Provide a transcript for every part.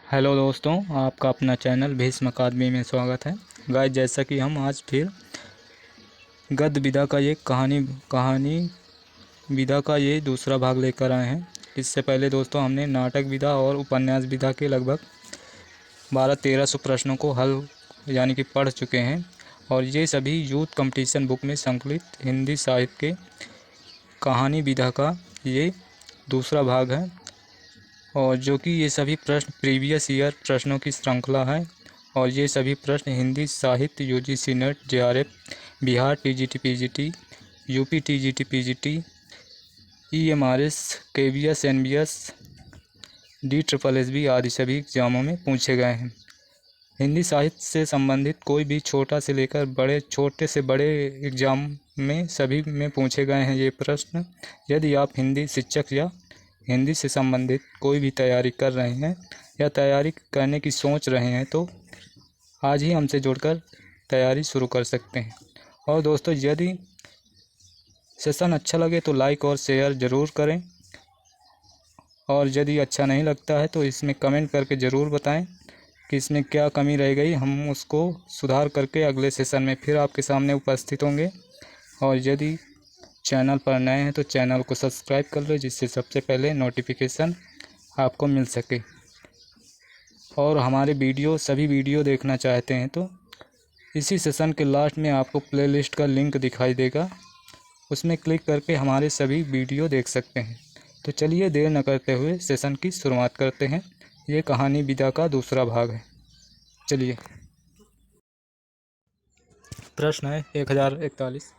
Hello दोस्तों, आपका अपना चैनल भीष्म अकादमी में स्वागत है। गाइस, जैसा कि हम आज फिर गद्य विधा का ये कहानी विधा का ये दूसरा भाग लेकर आए हैं। इससे पहले दोस्तों हमने नाटक विधा और उपन्यास विधा के लगभग 1200-1300 प्रश्नों को हल यानी कि पढ़ चुके हैं, और ये सभी यूथ कंपटीशन बुक में संकलित हिंदी साहित्य के कहानी विधा का ये दूसरा भाग है। और जो कि ये सभी प्रश्न प्रीवियस ईयर प्रश्नों की श्रृंखला है, और ये सभी प्रश्न हिंदी साहित्य UGC net, JRF, Bihar TGT PGT, UP TGT PGT, EMRS, KVS, NBS, DSSB आदि सभी एग्जामों में पूछे गए हैं। हिंदी साहित्य से संबंधित कोई भी छोटे से बड़े एग्जाम में सभी में पूछे गए हैं ये प्रश्न। यदि आप हिंदी शिक्षक या हिंदी से संबंधित कोई भी तैयारी कर रहे हैं या तैयारी करने की सोच रहे हैं तो आज ही हमसे जुड़कर तैयारी शुरू कर सकते हैं। और दोस्तों, यदि सेशन अच्छा लगे तो लाइक और शेयर ज़रूर करें, और यदि अच्छा नहीं लगता है तो इसमें कमेंट करके ज़रूर बताएं कि इसमें क्या कमी रह गई। हम उसको सुधार करके अगले सेशन में फिर आपके सामने उपस्थित होंगे। और यदि चैनल पर नए हैं तो चैनल को सब्सक्राइब कर लो, जिससे सबसे पहले नोटिफिकेशन आपको मिल सके। और हमारे सभी वीडियो देखना चाहते हैं तो इसी सेशन के लास्ट में आपको प्लेलिस्ट का लिंक दिखाई देगा, उसमें क्लिक करके हमारे सभी वीडियो देख सकते हैं। तो चलिए देर न करते हुए सेशन की शुरुआत करते हैं। ये कहानी विधा का दूसरा भाग है। चलिए, प्रश्न है 1041।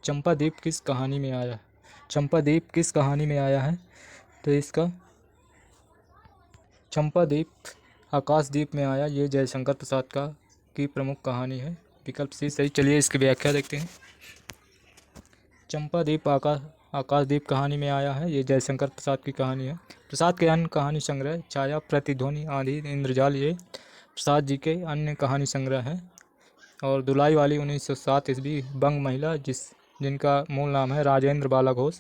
चंपादीप किस कहानी में आया है? चंपादीप किस कहानी में आया है? तो इसका चंपादीप आकाशदीप में आया। ये जयशंकर प्रसाद की प्रमुख कहानी है। विकल्प सी सही। चलिए इसकी व्याख्या देखते हैं। चंपादीप आकाशदीप कहानी में आया है। ये जयशंकर प्रसाद की कहानी है। प्रसाद के अन्य कहानी संग्रह छाया, प्रतिध्वनि, आंधी, इंद्रजाल ये प्रसाद जी के अन्य कहानी संग्रह हैं। और दुलाई वाली 1907 ईस्वी बंग महिला जिनका मूल नाम है राजेंद्र बाला घोष।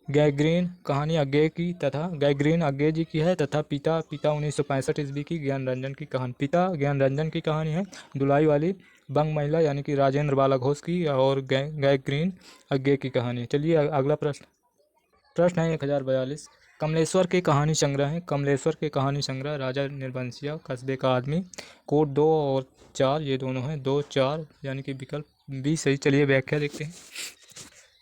गैग्रीन कहानी अज्ञे की तथा गैग्रीन अज्ञे जी की है, तथा पिता 1965 ईस्वी की ज्ञान रंजन की कहानी पिता ज्ञान रंजन की कहानी है। दुलाई वाली बंग महिला यानी कि राजेंद्र बाला घोष की, और गैग्रीन अज्ञे की कहानी। चलिए अगला प्रश्न है 1042। कमलेश्वर के कहानी संग्रह है। कमलेश्वर के कहानी संग्रह राजा निर्बंसिया, कस्बे का आदमी, कोट 2 और 4 ये दोनों हैं। 2, 4 यानी कि विकल्प बी सही। चलिए व्याख्या देखते हैं।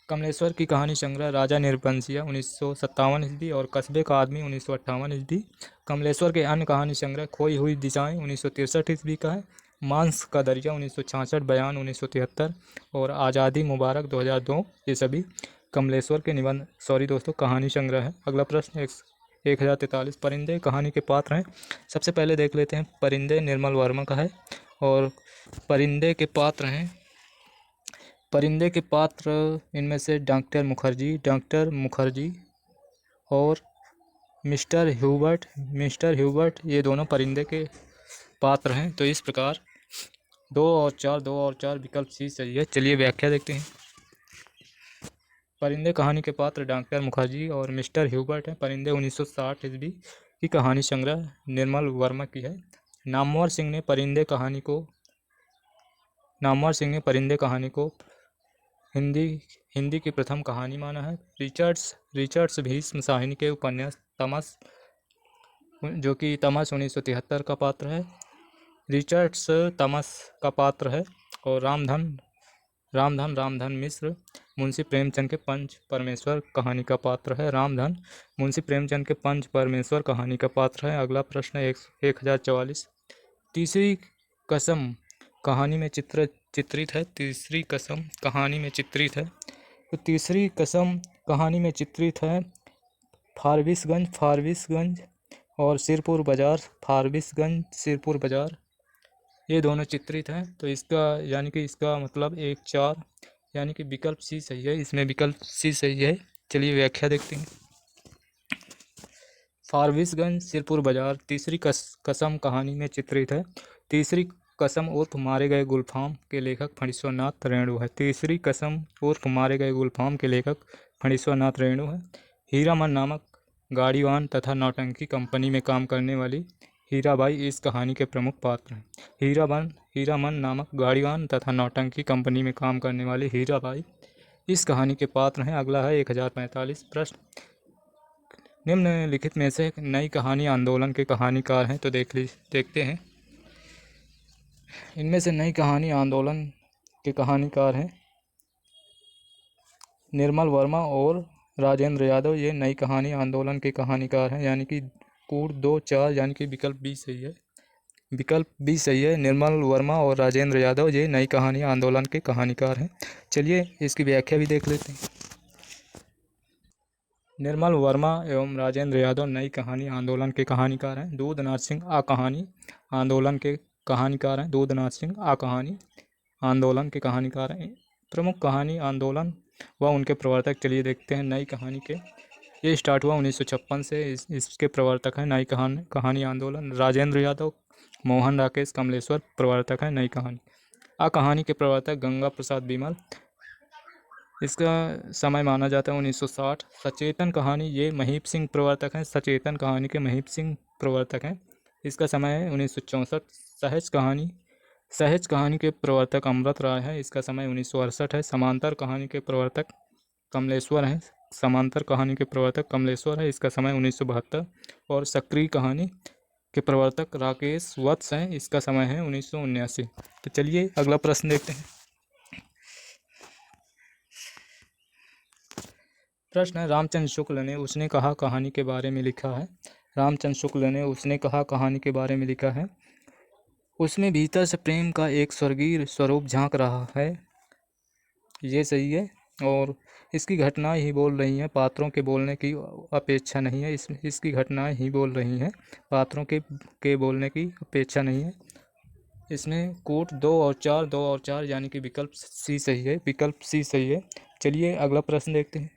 कमलेश्वर की कहानी संग्रह राजा निर्बंसिया 1957 ईस्वी और कस्बे का आदमी 1958 ईस्वी। कमलेश्वर के अन्य कहानी संग्रह खोई हुई दिशाएं 1963 ईस्वी का है। मांस का दरिया 1966, बयान 1973 और आज़ादी मुबारक 2002 ये सभी कमलेश्वर के कहानी संग्रह है। अगला प्रश्न 1043। परिंदे कहानी के पात्र हैं। सबसे पहले देख लेते हैं। परिंदे निर्मल वर्मा का है, और परिंदे के पात्र हैं इनमें से डॉक्टर मुखर्जी और मिस्टर ह्यूबर्ट ये दोनों परिंदे के पात्र हैं। तो इस प्रकार 2 और 4 विकल्प सी सही है। चलिए व्याख्या देखते हैं। परिंदे कहानी के पात्र डॉक्टर मुखर्जी और मिस्टर ह्यूबर्ट हैं। परिंदे 1960 ईस्वी की कहानी संग्रह निर्मल वर्मा की है। नामवर सिंह ने परिंदे कहानी को हिंदी की प्रथम कहानी माना है। रिचर्ड्स भीष्म शाहिनी के उपन्यास तमस, जो कि तमस 1973 का पात्र है। रिचर्ड्स तमस का पात्र है। और रामधन मिश्र मुंशी प्रेमचंद के पंच परमेश्वर कहानी का पात्र है। रामधन मुंशी प्रेमचंद के पंच परमेश्वर कहानी का पात्र है। अगला प्रश्न 1044। तीसरी कसम कहानी में चित्रित है। तीसरी कसम कहानी में चित्रित है। तो तीसरी कसम कहानी में चित्रित है फारबिसगंज और सिरपुर बाजार ये दोनों चित्रित हैं। तो इसका मतलब 1, 4 यानी कि विकल्प सी सही है। इसमें विकल्प सी सही है। चलिए व्याख्या देखते हैं। फारबिसगंज सिरपुर बाजार तीसरी कसम कहानी में चित्रित है। तीसरी कसम उर्फ मारे गए गुलफाम के लेखक फणीश्वरनाथ रेणु है। तीसरी कसम उर्फ मारे गए गुलफाम के लेखक फणीश्वरनाथ रेणु है। हीरामन नामक गाड़ीवान तथा नौटंकी कंपनी में काम करने वाली हीराबाई इस कहानी के प्रमुख पात्र हैं। हीरामन नामक गाड़ीवान तथा नौटंकी कंपनी में काम करने वाली हीराबाई इस कहानी के पात्र हैं। अगला है 1045 प्रश्न, निम्नलिखित में से नई कहानी आंदोलन के कहानीकार हैं, तो देखते हैं। इनमें से नई कहानी आंदोलन के कहानीकार हैं निर्मल वर्मा और राजेंद्र यादव। ये नई कहानी आंदोलन के कहानीकार हैं, यानी कि कूट 2 4 यानी कि विकल्प बी सही है। विकल्प बी सही है। निर्मल वर्मा और राजेंद्र यादव ये नई कहानी आंदोलन के कहानीकार हैं। चलिए इसकी व्याख्या भी देख लेते हैं। निर्मल वर्मा एवं राजेंद्र यादव नई कहानी आंदोलन के कहानीकार हैं। दूध नरसिंह आ कहानी आंदोलन के कहानीकार हैं। दूध नरसिंह आ कहानी आंदोलन के कहानीकार हैं। प्रमुख कहानी आंदोलन व उनके प्रवर्तक। चलिए देखते हैं नई कहानी के। ये स्टार्ट हुआ 1956 से। इसके प्रवर्तक हैं नई कहानी आंदोलन राजेंद्र यादव, मोहन राकेश कमलेश्वर प्रवर्तक हैं नई कहानी। आ कहानी के प्रवर्तक गंगा प्रसाद बिमल। इसका समय माना जाता है 1960। सचेतन कहानी ये महीप सिंह प्रवर्तक हैं। सचेतन कहानी के महीप सिंह प्रवर्तक हैं। इसका समय है 1964। सहज कहानी के प्रवर्तक अमृत राय है। इसका समय 1968 है। समांतर कहानी के प्रवर्तक कमलेश्वर हैं। समांतर कहानी के प्रवर्तक कमलेश्वर है। इसका समय 1972। और सक्रिय कहानी के प्रवर्तक राकेश वत्स हैं। इसका समय है 1979। तो चलिए अगला प्रश्न देखते हैं। प्रश्न है, रामचंद्र शुक्ल ने उसने कहा कहानी के बारे में लिखा है। रामचंद्र शुक्ल ने उसने कहा कहानी के बारे में लिखा है। उसमें भीतर से प्रेम का एक स्वर्गीय स्वरूप झांक रहा है। ये सही है। और इसकी घटनाएं ही बोल रही हैं, पात्रों के बोलने की अपेक्षा नहीं है। इसकी घटनाएं ही बोल रही हैं, पात्रों के बोलने की अपेक्षा नहीं है। इसमें कूट 2 और 4 यानी कि विकल्प सी सही है। विकल्प सी सही है। चलिए अगला प्रश्न देखते हैं।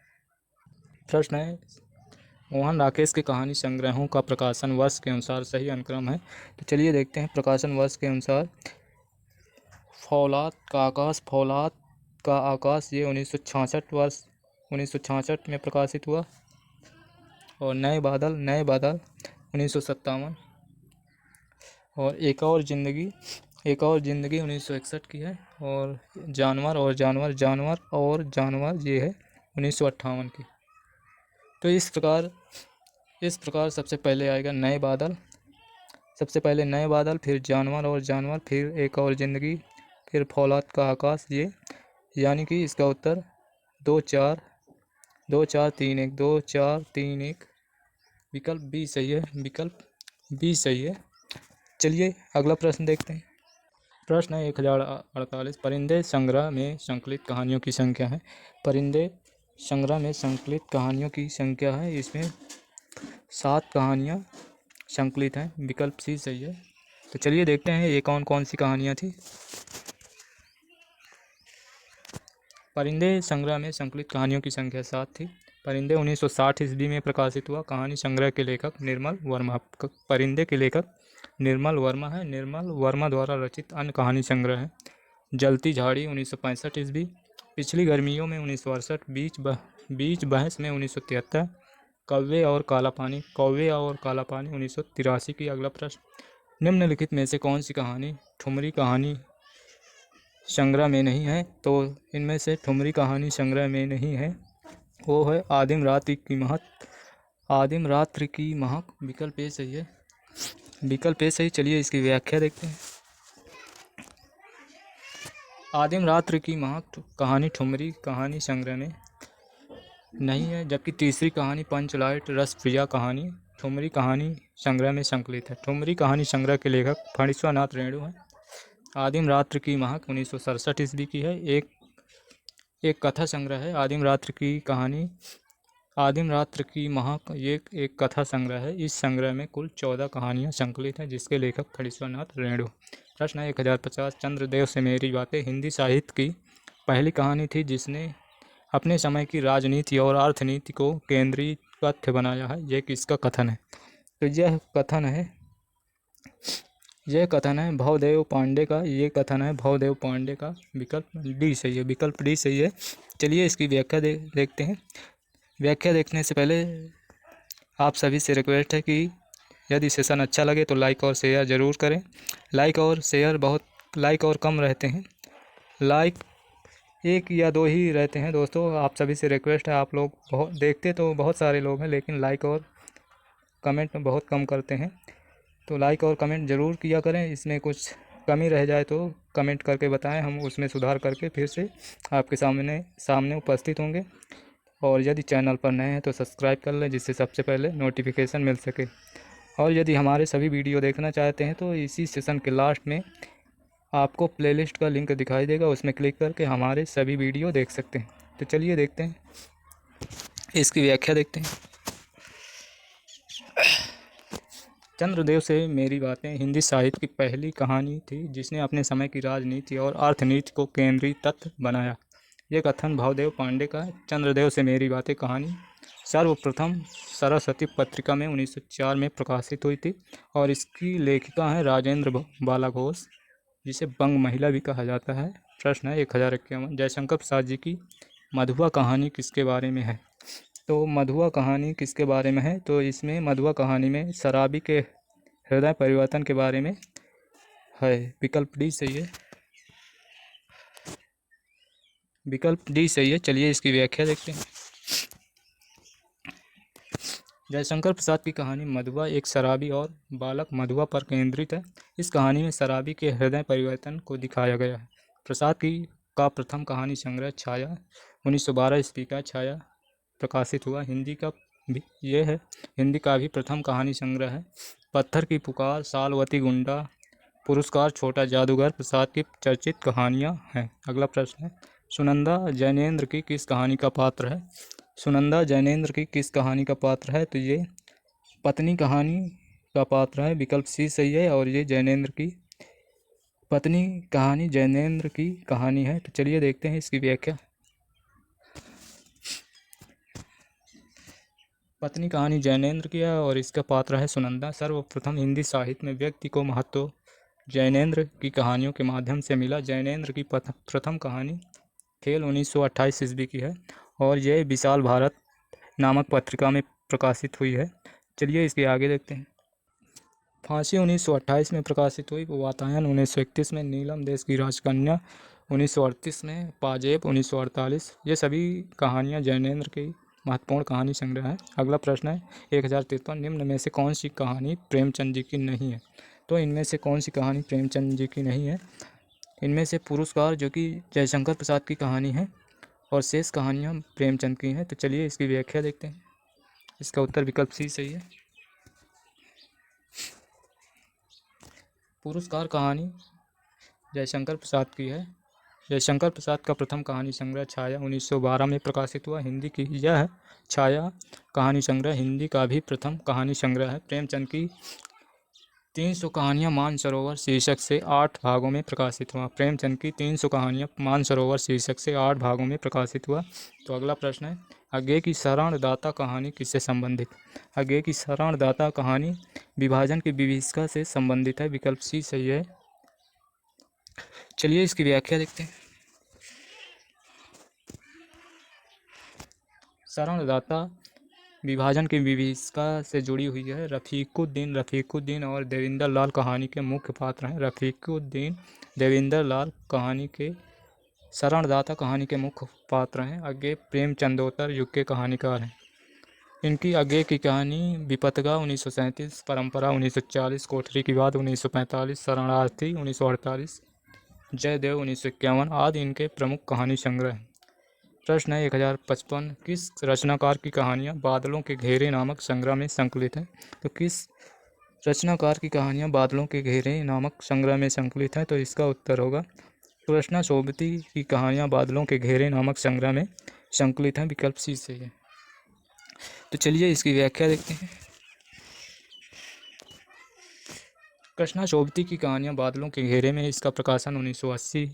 प्रश्न है, मोहन राकेश के कहानी संग्रहों का प्रकाशन वर्ष के अनुसार सही अनुक्रम है। तो चलिए देखते हैं। प्रकाशन वर्ष के अनुसार फौलाद का आकाश ये 1966 में प्रकाशित हुआ। और नए बादल 1957। और एक और ज़िंदगी 1961 की है। और जानवर ये है 1958 की। तो इस प्रकार सबसे पहले आएगा नए बादल, फिर जानवर, फिर एक और ज़िंदगी, फिर फौलाद का आकाश। ये यानी कि इसका उत्तर 2 4 3 1 विकल्प बी सही है। विकल्प बी सही है। चलिए अगला प्रश्न देखते हैं। प्रश्न है 1048, परिंदे संग्रह में संकलित कहानियों की संख्या है। परिंदे संग्रह में संकलित कहानियों की संख्या है। इसमें 7 कहानियाँ संकलित हैं। विकल्प सी सही है। तो चलिए देखते हैं ये कौन कौन सी कहानियाँ थी। परिंदे संग्रह में संकलित कहानियों की संख्या 7 थी। परिंदे 1960 ईस्वी में प्रकाशित हुआ। कहानी संग्रह के लेखक निर्मल वर्मा। परिंदे के लेखक निर्मल वर्मा है। निर्मल वर्मा द्वारा रचित अन्य कहानी संग्रह है जलती झाड़ी 1965 ईस्वी, पिछली गर्मियों में 1968, बीच बहस में 1973, कौवे और काला पानी 1983 की। अगला प्रश्न, निम्नलिखित में से कौन सी कहानी ठुमरी कहानी संग्रह में नहीं है। तो इनमें से ठुमरी कहानी संग्रह में नहीं है वो है आदिम रात्रि की महक। विकल्प ए सही है। विकल्प ए सही। चलिए इसकी व्याख्या देखते हैं। आदिम रात्रि की महक कहानी ठुमरी कहानी संग्रह में नहीं है। जबकि तीसरी कहानी पंचलाइट रसप्रिया कहानी ठुमरी कहानी संग्रह में संकलित है। ठुमरी कहानी संग्रह के लेखक फणीश्वरनाथ रेणु हैं। आदिम रात्रि की महक 1967 ईस्वी की है। एक कथा संग्रह है। आदिम रात्रि की महक ये एक कथा संग्रह है। इस संग्रह में कुल 14 कहानियाँ संकलित हैं, जिसके लेखक फणीश्वरनाथ रेणु। प्रश्न है 1050, चंद्रदेव से मेरी बातें हिंदी साहित्य की पहली कहानी थी जिसने अपने समय की राजनीति और अर्थनीति को केंद्रीय तथ्य बनाया है। यह किसका कथन है। तो यह कथन है भवदेव पांडे का। विकल्प डी सही है। विकल्प डी सही है। चलिए इसकी व्याख्या देखते हैं। व्याख्या देखने से पहले आप सभी से रिक्वेस्ट है कि यदि सेशन अच्छा लगे तो लाइक और शेयर ज़रूर करें। लाइक और शेयर लाइक और कम रहते हैं, लाइक 1 या 2 ही रहते हैं दोस्तों। आप सभी से रिक्वेस्ट है, आप लोग बहुत देखते तो बहुत सारे लोग हैं, लेकिन लाइक और कमेंट बहुत कम करते हैं। तो लाइक और कमेंट ज़रूर किया करें। इसमें कुछ कमी रह जाए तो कमेंट करके बताएं, हम उसमें सुधार करके फिर से आपके सामने उपस्थित होंगे। और यदि चैनल पर नए हैं तो सब्सक्राइब कर लें, जिससे सबसे पहले नोटिफिकेशन मिल सके। और यदि हमारे सभी वीडियो देखना चाहते हैं तो इसी सेशन के लास्ट में आपको प्लेलिस्ट का लिंक दिखाई देगा, उसमें क्लिक करके हमारे सभी वीडियो देख सकते हैं। तो चलिए देखते हैं, इसकी व्याख्या देखते हैं। चंद्रदेव से मेरी बातें हिंदी साहित्य की पहली कहानी थी जिसने अपने समय की राजनीति और अर्थनीति को केंद्रीय तथ्य बनाया। यह कथन भावदेव पांडे का है। चंद्रदेव से मेरी बातें कहानी सर्वप्रथम सरस्वती पत्रिका में 1904 में प्रकाशित हुई थी और इसकी लेखिका हैं राजेंद्र बाला घोष, जिसे बंग महिला भी कहा जाता है। प्रश्न है 1051, जयशंकर प्रसाद जी की मधुआ कहानी किसके बारे में है? तो मधुआ कहानी किसके बारे में है? तो इसमें मधुआ कहानी में शराबी के हृदय परिवर्तन के बारे में है। विकल्प डी सही है, विकल्प डी सही है। चलिए इसकी व्याख्या देखते हैं। जयशंकर प्रसाद की कहानी मधुआ एक शराबी और बालक मधुआ पर केंद्रित है। इस कहानी में शराबी के हृदय परिवर्तन को दिखाया गया है। प्रसाद का प्रथम कहानी संग्रह छाया 1912 ईस्वी का छाया प्रकाशित हुआ। हिंदी का भी प्रथम कहानी संग्रह है। पत्थर की पुकार, सालवती गुंडा, पुरस्कार, छोटा जादूगर प्रसाद की चर्चित कहानियाँ हैं। अगला प्रश्न है, सुनंदा जैनेन्द्र की किस कहानी का पात्र है? सुनंदा जैनेन्द्र की किस कहानी का पात्र है? तो ये पत्नी कहानी का पात्र है। विकल्प सी सही है और ये जैनेन्द्र की पत्नी कहानी जैनेन्द्र की कहानी है। तो चलिए देखते हैं इसकी व्याख्या। पत्नी कहानी जैनेन्द्र की है और इसका पात्र है सुनंदा। सर्वप्रथम हिंदी साहित्य में व्यक्ति को महत्व जैनेन्द्र की कहानियों के माध्यम से मिला। जैनेन्द्र की प्रथम कहानी खेल 1928 ईस्वी की है और यह विशाल भारत नामक पत्रिका में प्रकाशित हुई है। चलिए इसके आगे देखते हैं। फांसी 1928 में प्रकाशित हुई। वातायन 1931 में, नीलम देश की राजकन्या 1938 में, पाजेब 1948। ये सभी कहानियाँ जैनेन्द्र की महत्वपूर्ण कहानी संग्रह है। अगला प्रश्न है 1053, निम्न में से कौन सी कहानी प्रेमचंद जी की नहीं है? तो इनमें से कौन सी कहानी प्रेमचंद जी की नहीं है? इनमें से पुरस्कार, जो कि जयशंकर प्रसाद की कहानी है, और शेष कहानियाँ प्रेमचंद की हैं। तो चलिए इसकी व्याख्या देखते हैं। इसका उत्तर विकल्प सी सही है। पुरस्कार कहानी जयशंकर प्रसाद की है। जयशंकर प्रसाद का प्रथम कहानी संग्रह छाया 1912 में प्रकाशित हुआ। हिंदी की यह छाया कहानी संग्रह हिंदी का भी प्रथम कहानी संग्रह है। प्रेमचंद की 300 कहानियाँ मानसरोवर शीर्षक से 8 भागों में प्रकाशित हुआ। प्रेमचंद की 300 कहानियाँ मानसरोवर शीर्षक से 8 भागों में प्रकाशित हुआ। तो अगला प्रश्न है, अज्ञे की शरणदाता कहानी किससे संबंधित? अज्ञे की शरणदाता कहानी विभाजन की विभीषिका से संबंधित है। विकल्प सी सही है। चलिए इसकी व्याख्या देखते हैं। शरणदाता विभाजन की विभीषिका से जुड़ी हुई है। रफ़ीकुद्दीन और देविंदर लाल कहानी के मुख्य पात्र हैं। रफ़ीकुद्दीन, देविंदर लाल कहानी के शरणदाता कहानी के मुख्य पात्र हैं। अज्ञे प्रेमचंदोत्तर युग के कहानीकार हैं। इनकी अज्ञे की कहानी विपतगा 1937, परंपरा 1940, कोठरी की बात 1945, शरणार्थी 1948, जयदेव 1951 आदि इनके प्रमुख कहानी संग्रह हैं। प्रश्न है 1055, किस रचनाकार की कहानियाँ बादलों के घेरे नामक संग्रह में संकलित हैं? तो किस रचनाकार की कहानियाँ बादलों के घेरे नामक संग्रह में संकलित हैं? तो इसका उत्तर होगा कृष्णा सोबती की कहानियाँ बादलों के घेरे नामक संग्रह में संकलित हैं। विकल्प सी सही है। तो चलिए इसकी व्याख्या देखते हैं। कृष्णा सोबती की कहानियाँ बादलों के घेरे में इसका प्रकाशन 1980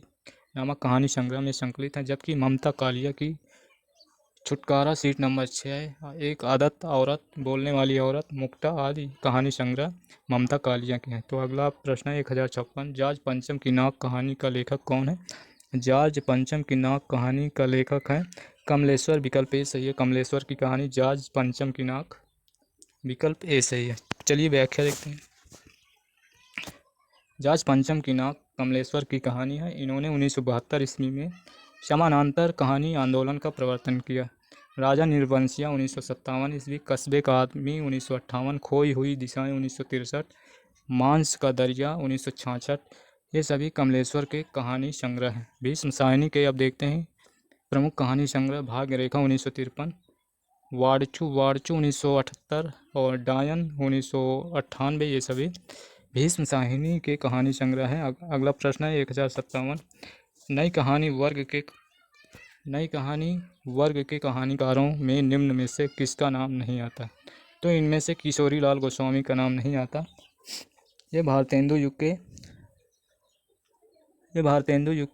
नामक कहानी संग्रह में संकलित है। जबकि ममता कालिया की छुटकारा सीट नंबर 6, एक आदत औरत, बोलने वाली औरत, मुक्ता आदि कहानी संग्रह ममता कालिया के हैं। तो अगला प्रश्न है 1056, जार्ज पंचम की नाक कहानी का लेखक कौन है? जार्ज पंचम की नाक कहानी का लेखक है कमलेश्वर। विकल्प ए सही है। कमलेश्वर की कहानी जार्ज पंचम की नाक, विकल्प ए सही है। चलिए व्याख्या देखते हैं। जाज पंचम की नाक कमलेश्वर की कहानी है। इन्होंने 1972 ईस्वी में समानांतर कहानी आंदोलन का प्रवर्तन किया। राजा निर्वंशिया 1957 ईस्वी, कस्बे का आदमी 1958, खोई हुई दिशाएं 1963, मांस का दरिया 1966, ये सभी कमलेश्वर के कहानी संग्रह हैं। भीष्म साहनी के अब देखते हैं प्रमुख कहानी संग्रह। भाग्य रेखा 1953, वाड़चू 1978 और डायन 1998, ये सभी भीष्म साहनी के कहानी संग्रह है। अगला प्रश्न है 1057, नई कहानी वर्ग के कहानीकारों में निम्न में से किसका नाम नहीं आता? तो इनमें से किशोरी लाल गोस्वामी का नाम नहीं आता। ये भारतेंदु युग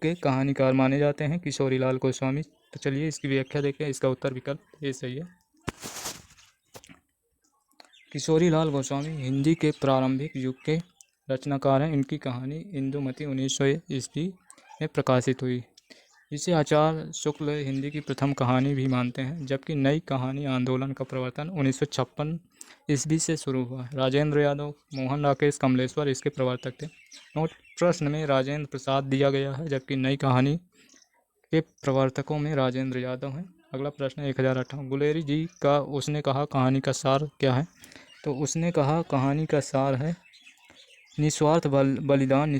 के कहानीकार माने जाते हैं किशोरी लाल गोस्वामी। तो चलिए इसकी व्याख्या देखते हैं। इसका उत्तर विकल्प ये सही है। किशोरी लाल गोस्वामी हिंदी के प्रारंभिक युग के रचनाकार हैं। इनकी कहानी इंदुमती 1900 ईस्वी में प्रकाशित हुई। इसे आचार्य शुक्ल हिंदी की प्रथम कहानी भी मानते हैं, जबकि नई कहानी आंदोलन का प्रवर्तन 1956 ईस्वी से शुरू हुआ। राजेंद्र यादव, मोहन राकेश कमलेश्वर इसके प्रवर्तक थे। नोट प्रश्न में राजेंद्र प्रसाद दिया गया है, जबकि नई कहानी के प्रवर्तकों में राजेंद्र यादव हैं। अगला प्रश्न 1058, गुलेरी जी का उसने कहा कहानी का सार क्या है? तो उसने कहा कहानी का सार है निस्वार्थ बलिदान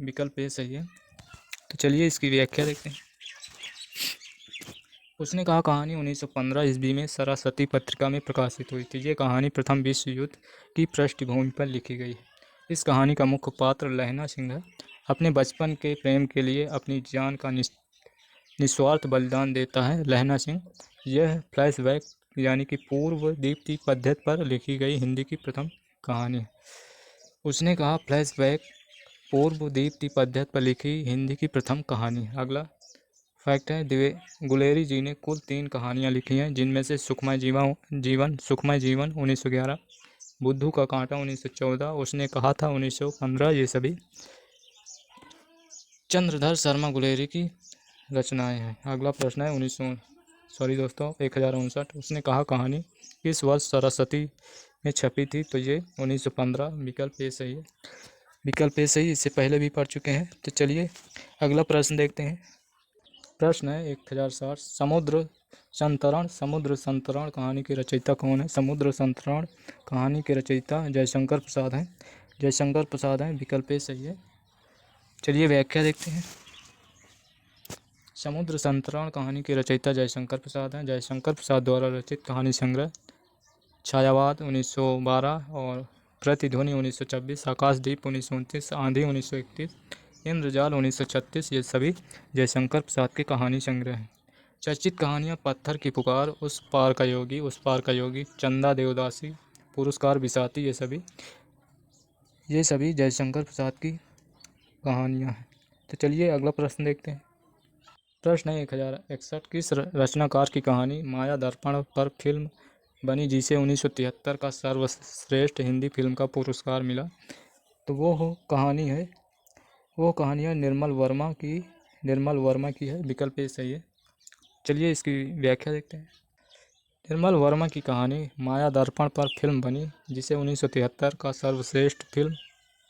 विकल्प ए सही है। तो चलिए इसकी व्याख्या देखते हैं। उसने कहा कहानी 1915 ईस्वी में सरस्वती पत्रिका में प्रकाशित हुई थी। ये कहानी प्रथम विश्व युद्ध की पृष्ठभूमि पर लिखी गई है। इस कहानी का मुख्य पात्र लहना सिंह है। अपने बचपन के प्रेम के लिए अपनी जान का निस्वार्थ बलिदान देता है लहना सिंह। यह फ्लैशबैक यानी कि पूर्व दीप्ति पद्धति पर लिखी गई हिंदी की प्रथम कहानी है। उसने कहा फ्लैशबैक पूर्व दीप्ति पद्धति पर लिखी हिंदी की प्रथम कहानी है। अगला फैक्ट है गुलेरी जी ने कुल 3 कहानियाँ लिखी हैं, जिनमें से सुखमय जीवन 1911, बुद्धू का कांटा 1914, उसने कहा था 1915, ये सभी चंद्रधर शर्मा गुलेरी की रचनाएं हैं। अगला प्रश्न है 1059, उसने कहा कहानी किस वर्ष सरस्वती में छपी थी? तो ये 1915, विकल्प ए सही है। विकल्प ए सही, इससे पहले भी पढ़ चुके हैं। तो चलिए अगला प्रश्न देखते हैं। प्रश्न है 1060, समुद्र संतरण कहानी के रचयिता कौन है? समुद्र संतरण कहानी के रचयिता जयशंकर प्रसाद हैं। विकल्प ए सही है। चलिए व्याख्या देखते हैं। समुद्र संतरण कहानी के रचयिता जयशंकर प्रसाद हैं। जयशंकर प्रसाद द्वारा रचित कहानी संग्रह छायावाद 1912 और प्रतिध्वनि 1926, आकाशदीप 1929, आंधी 1931, इंद्रजाल 1936, ये सभी जयशंकर प्रसाद के कहानी संग्रह हैं। चर्चित कहानियाँ पत्थर की पुकार, उस पार का योगी, चंदा देवदासी, पुरस्कार बिसाती, ये सभी जयशंकर प्रसाद की कहानियाँ हैं। तो चलिए अगला प्रश्न देखते हैं। प्रश्न है 1061, किस रचनाकार की कहानी माया दर्पण पर फिल्म बनी, जिसे 1973 का सर्वश्रेष्ठ हिंदी फिल्म का पुरस्कार मिला? तो वो कहानी है निर्मल वर्मा की है। विकल्प ए सही है। चलिए इसकी व्याख्या देखते हैं। निर्मल वर्मा की कहानी माया दर्पण पर फिल्म बनी, जिसे 1973 का सर्वश्रेष्ठ फिल्म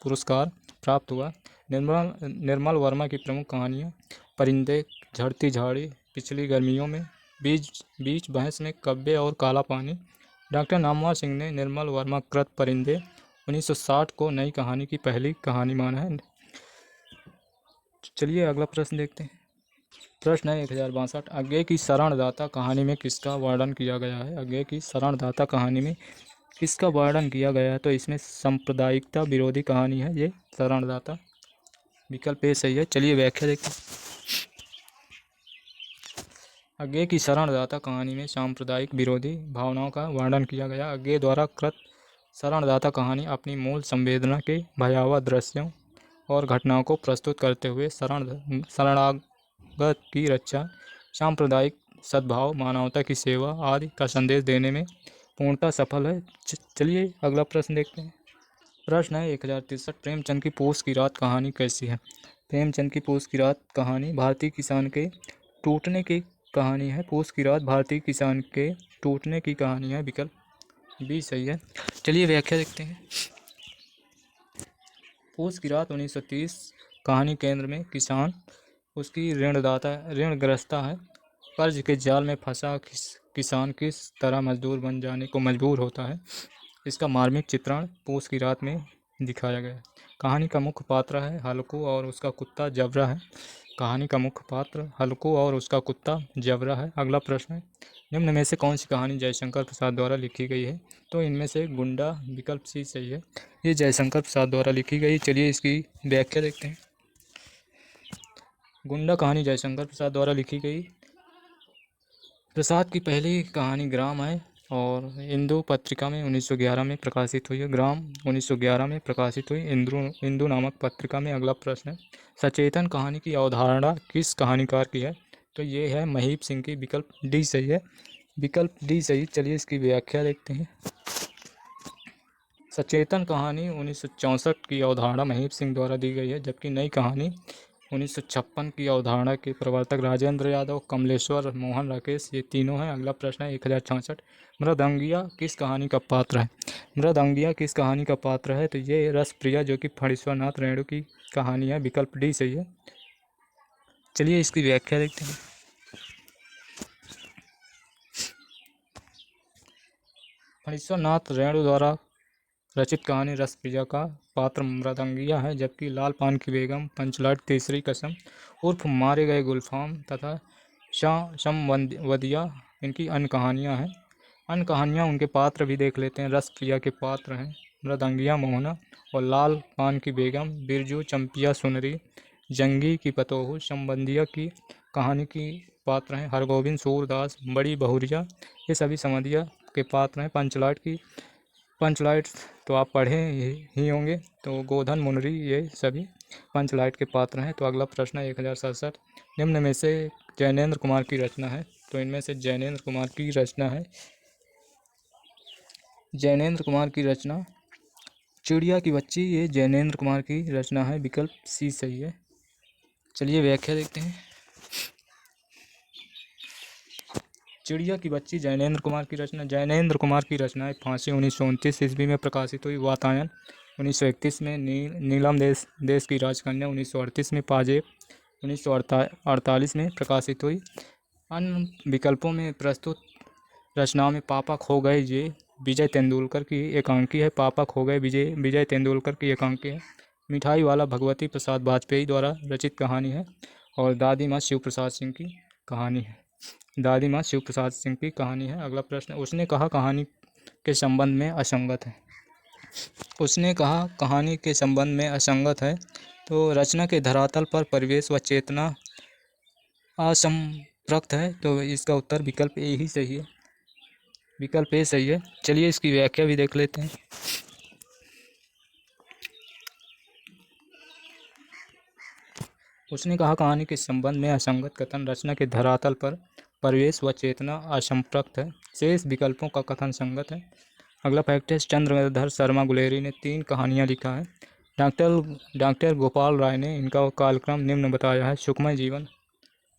पुरस्कार प्राप्त हुआ। निर्मल वर्मा की प्रमुख कहानियाँ परिंदे, झड़ती झाड़ी, पिछली गर्मियों में, बीच भैंस में, कब्बे और काला पानी। डॉक्टर नामवर सिंह ने निर्मल वर्मा कृत परिंदे 1960 को नई कहानी की पहली कहानी माना है। चलिए अगला प्रश्न देखते हैं। प्रश्न है 1062, अज्ञे की शरणदाता कहानी में किसका वर्णन किया गया है? अज्ञे की शरणदाता कहानी में किसका वर्णन किया गया है? तो इसमें सांप्रदायिकता विरोधी कहानी है ये शरणदाता। विकल्प ए सही है। चलिए व्याख्या देखते हैं। अज्ञे की शरणदाता कहानी में सांप्रदायिक विरोधी भावनाओं का वर्णन किया गया। अज्ञे द्वारा कृत शरणदाता कहानी अपनी मूल संवेदना के भयावह दृश्यों और घटनाओं को प्रस्तुत करते हुए शरणागत की रक्षा, सांप्रदायिक सद्भाव, मानवता की सेवा आदि का संदेश देने में पूर्णतः सफल है। चलिए अगला प्रश्न देखते हैं। प्रश्न है 1063, प्रेमचंद की पोस की रात कहानी कैसी है? प्रेमचंद की पोस की रात कहानी भारतीय किसान के टूटने की कहानी है। पोस की रात भारतीय किसान के टूटने की कहानी है। विकल्प बी सही है। चलिए व्याख्या देखते हैं। पूस की रात 1930। कहानी केंद्र में किसान उसकी ऋणग्रस्ता है। कर्ज के जाल में फंसा किसान किस तरह मजदूर बन जाने को मजबूर होता है, इसका मार्मिक चित्रण पूस की रात में दिखाया गया है। कहानी का मुख्य पात्र है हल्कू और उसका कुत्ता जबरा है। कहानी का मुख्य पात्र हल्कू और उसका कुत्ता जबरा है। अगला प्रश्न है, निम्न में से कौन सी कहानी जयशंकर प्रसाद द्वारा लिखी गई है? तो इनमें से गुंडा विकल्प सी सही है। ये जयशंकर प्रसाद द्वारा लिखी गई। चलिए इसकी व्याख्या देखते हैं। गुंडा कहानी जयशंकर प्रसाद द्वारा लिखी गई। प्रसाद की पहली कहानी ग्राम है और इंदु पत्रिका में 1911 में प्रकाशित हुई है। ग्राम 1911 में प्रकाशित हुई इंदु नामक पत्रिका में। अगला प्रश्न है, सचेतन कहानी की अवधारणा किस कहानीकार की है? तो ये है महीप सिंह की। विकल्प डी सही है। विकल्प डी सही। चलिए इसकी व्याख्या देखते हैं। सचेतन कहानी 1964 की अवधारणा महीप सिंह द्वारा दी गई है, जबकि नई कहानी 1956 की अवधारणा के प्रवर्तक राजेंद्र यादव, कमलेश्वर, मोहन राकेश ये तीनों हैं। अगला प्रश्न है 1066। मृदंगिया किस कहानी का पात्र है? मृदंगिया किस कहानी का पात्र है? तो ये रसप्रिया जो कि फणीश्वरनाथ रेणु की कहानी है। विकल्प डी सही है। चलिए इसकी व्याख्या देखते हैं। फणीश्वरनाथ रेणु द्वारा रचित कहानी रसप्रिया का पात्र मृदंगिया है, जबकि लाल पान की बेगम, पंचलाट, तीसरी कसम उर्फ मारे गए गुलफाम तथा शमवदिया इनकी अन्य कहानियाँ हैं। अन्य कहानियाँ उनके पात्र भी देख लेते हैं। रसप्रिया के पात्र हैं मृदंगिया मोहना और लाल पान की बेगम बिरजू चंपिया सुनरी, जंगी की पतोहू शमवदिया की कहानी की पात्र हैं हरगोविंद सूरदास, बड़ी बहुरिया ये सभी समदिया के पात्र हैं। पंचलाइट तो आप पढ़े ही होंगे, तो गोधन मुनरी ये सभी पंचलाइट के पात्र हैं। तो अगला प्रश्न है 1067। निम्न में से जैनेन्द्र कुमार की रचना है? तो इनमें से जैनेन्द्र कुमार की रचना है जैनेन्द्र कुमार की रचना चिड़िया की बच्ची, ये जैनेन्द्र कुमार की रचना है। विकल्प सी सही है। चलिए व्याख्या देखते हैं। चिड़िया की बच्ची जैनेन्द्र कुमार की रचना। जैनेन्द्र कुमार की रचना है फांसी 1929 ईस्वी में प्रकाशित हुई। वातायन 1931 में। नीलम देश की राजकन्या 1938 में। पाजेब 1948 में प्रकाशित हुई। अन्य विकल्पों में प्रस्तुत रचनाओं में पापा खो गए ये विजय तेंदुलकर की एकांकी है। पापा खो गए विजय तेंदुलकर की एकांकी है। मिठाई वाला भगवती प्रसाद वाजपेयी द्वारा रचित कहानी है और दादी माँ शिव प्रसाद सिंह की कहानी है। दादी माँ शिव प्रसाद सिंह की कहानी है। अगला प्रश्न, उसने कहा कहानी के संबंध में असंगत है। उसने कहा कहानी के संबंध में असंगत है। तो रचना के धरातल पर परिवेश व चेतना असंप्रक्त है। तो इसका उत्तर विकल्प ए ही सही है। विकल्प ए सही है। चलिए इसकी व्याख्या भी देख लेते हैं। उसने कहा कहानी के संबंध में असंगत कथन रचना के धरातल पर परिवेश व चेतना असंप्रक्त है। शेष विकल्पों का कथन संगत है। अगला फैक्ट है, चंद्रधर शर्मा गुलेरी ने 3 कहानियाँ लिखा है। डॉक्टर गोपाल राय ने इनका कालक्रम निम्न बताया है। सुखमय जीवन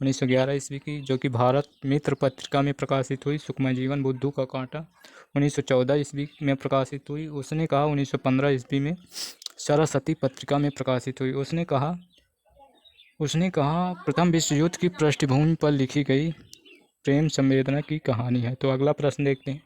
1911 ईस्वी की, जो कि भारत मित्र पत्रिका में प्रकाशित हुई। सुखमय जीवन। बुद्धू का कांटा 1914 ईस्वी में प्रकाशित हुई। उसने कहा 1915 ईस्वी में सरस्वती पत्रिका में प्रकाशित हुई। उसने कहा प्रथम विश्व युद्ध की पृष्ठभूमि पर लिखी गई प्रेम संवेदना की कहानी है। तो अगला प्रश्न देखते हैं।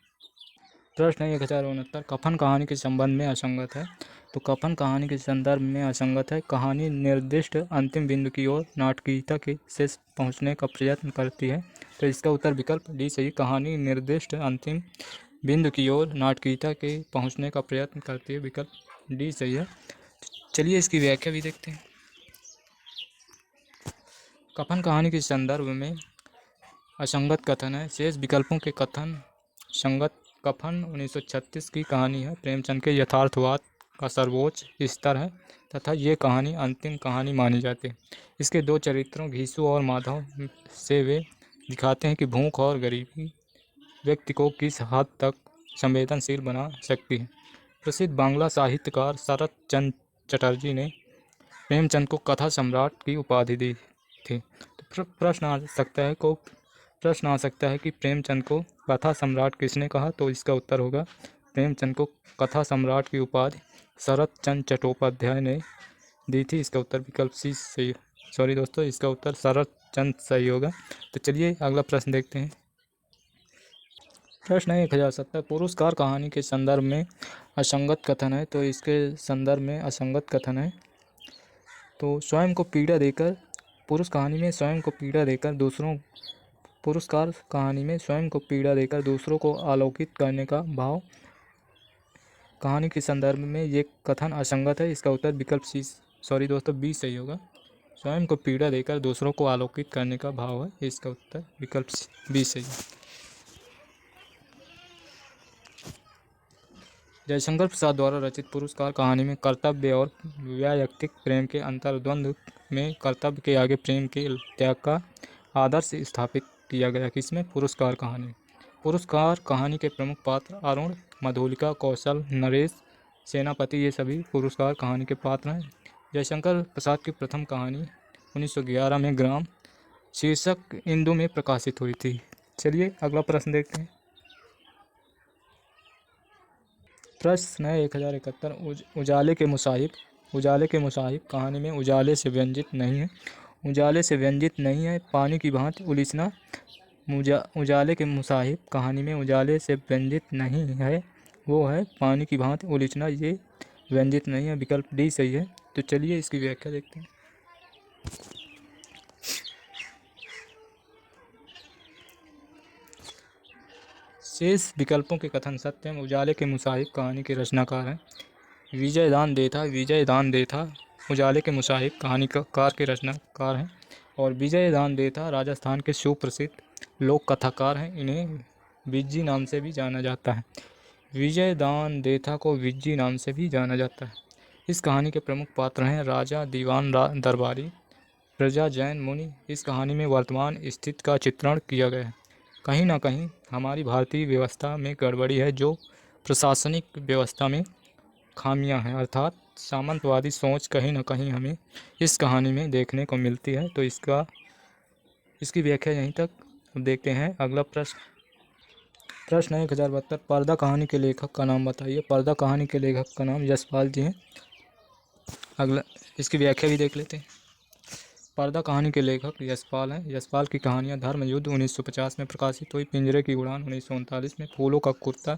प्रश्न है 1069। कफन कहानी के संबंध में असंगत है। तो कफन कहानी के संदर्भ में असंगत है। कहानी निर्दिष्ट अंतिम बिंदु की ओर नाटकीयता के शेष पहुंचने का प्रयत्न करती है। तो इसका उत्तर विकल्प डी सही। कहानी निर्दिष्ट अंतिम बिंदु की ओर नाटकीयता के पहुंचने का प्रयत्न करती है। विकल्प डी सही है। चलिए इसकी व्याख्या भी देखते हैं। कफन कहानी के संदर्भ में असंगत कथन है। शेष विकल्पों के कथन संगत। कफन 1936 की कहानी है। प्रेमचंद के यथार्थवाद का सर्वोच्च स्तर है तथा ये कहानी अंतिम कहानी मानी जाती है। इसके 2 चरित्रों घीसू और माधव से वे दिखाते हैं कि भूख और गरीबी व्यक्ति को किस हद तक संवेदनशील बना सकती है। प्रसिद्ध बांग्ला साहित्यकार शरत चंद्र चटर्जी ने प्रेमचंद को कथा सम्राट की उपाधि दी थी। तो प्रश्न आ सकता है कि प्रेमचंद को कथा सम्राट किसने कहा? तो इसका उत्तर होगा प्रेमचंद को कथा सम्राट की उपाधि शरत चंद्र चट्टोपाध्याय ने दी थी? इसका उत्तर विकल्प सी सही, सॉरी दोस्तों, इसका उत्तर शरत चंद्र सही होगा। तो चलिए अगला प्रश्न देखते हैं। प्रश्न है 1070, पुरस्कार कहानी के संदर्भ में असंगत कथन है, तो इसके संदर्भ में असंगत कथन है। तो स्वयं को पीड़ा देकर, पुरस्कार कहानी में स्वयं को पीड़ा देकर दूसरों को आलोकित करने का भाव कहानी के संदर्भ में ये कथन असंगत है। इसका उत्तर विकल्प सी, सॉरी दोस्तों, बी सही होगा। स्वयं को पीड़ा देकर दूसरों को आलोकित करने का भाव है, इसका उत्तर विकल्प बी सही है। जयशंकर प्रसाद द्वारा रचित पुरस्कार कहानी में कर्तव्य और वैयक्तिक प्रेम के अंतर्द्वंद में कर्तव्य के आगे प्रेम के त्याग का आदर्श स्थापित किया गया। किसमें? पुरस्कार कहानी। पुरस्कार कहानी के प्रमुख पात्र अरुण, मधुलिका, कौशल, नरेश, सेनापति, ये सभी पुरस्कार कहानी के पात्र हैं। जयशंकर प्रसाद की प्रथम कहानी 1911 में ग्राम शीर्षक इंदु में प्रकाशित हुई थी। चलिए अगला प्रश्न देखते हैं। प्रश्न है 1071, उजाले के मुसाहिब कहानी में उजाले से व्यंजित नहीं है, पानी की भांति उलिचना। उजाले के मुसाहिब कहानी में उजाले से व्यंजित नहीं है, वो है पानी की भांति उलिचना, ये व्यंजित नहीं है, विकल्प डी सही है। तो चलिए इसकी व्याख्या देखते हैं। शेष विकल्पों के कथन सत्य हैं। उजाले के मुसाहिब कहानी के रचनाकार हैं विजयदान देथा उजाले के मुसाहिब कहानी कार के रचनाकार हैं, और विजयदान देथा राजस्थान के सुप्रसिद्ध लोक कथाकार हैं। इन्हें विज्जी नाम से भी जाना जाता है। विजयदान देथा को विज्जी नाम से भी जाना जाता है। इस कहानी के प्रमुख पात्र हैं राजा, दीवान, दरबारी, प्रजा, जैन, मुनि। इस कहानी में वर्तमान स्थिति का चित्रण किया गया है। कहीं ना कहीं हमारी भारतीय व्यवस्था में गड़बड़ी है, जो प्रशासनिक व्यवस्था में खामियां हैं, अर्थात सामंतवादी सोच कहीं ना कहीं हमें इस कहानी में देखने को मिलती है। तो इसकी व्याख्या यहीं तक। देखते हैं अगला प्रश्न है 1072, पर्दा कहानी के लेखक का नाम बताइए। पर्दा कहानी के लेखक का नाम यशपाल जी हैं। अगला इसकी व्याख्या भी देख लेते हैं। पर्दा कहानी के लेखक यशपाल हैं। यशपाल की कहानियाँ धर्म युद्ध 1950 में प्रकाशित हुई, पिंजरे की उड़ान 1939 में, फूलों का कुर्ता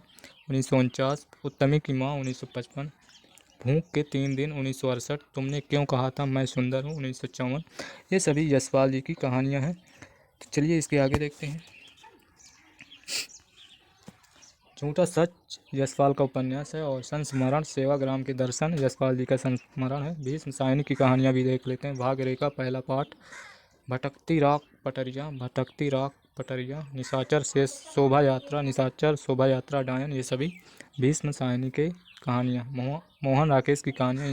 1949, उत्तमी की माँ 1955, भूख के 3 दिन 1968, तुमने क्यों कहा था मैं सुंदर हूँ 1954। ये सभी यशपाल जी की कहानियाँ हैं। तो चलिए इसके आगे देखते हैं। झूठा सच यशपाल का उपन्यास है, और संस्मरण सेवाग्राम के दर्शन यशपाल जी का संस्मरण है। भीष्म सायनी की कहानियाँ भी देख लेते हैं। भाग्यरेखा पहला पाठ, भटकती राख पटरिया, निशाचर से शोभा यात्रा डायन, ये सभी भीष्म सायनी के कहानियाँ। मोहन राकेश की कहानियाँ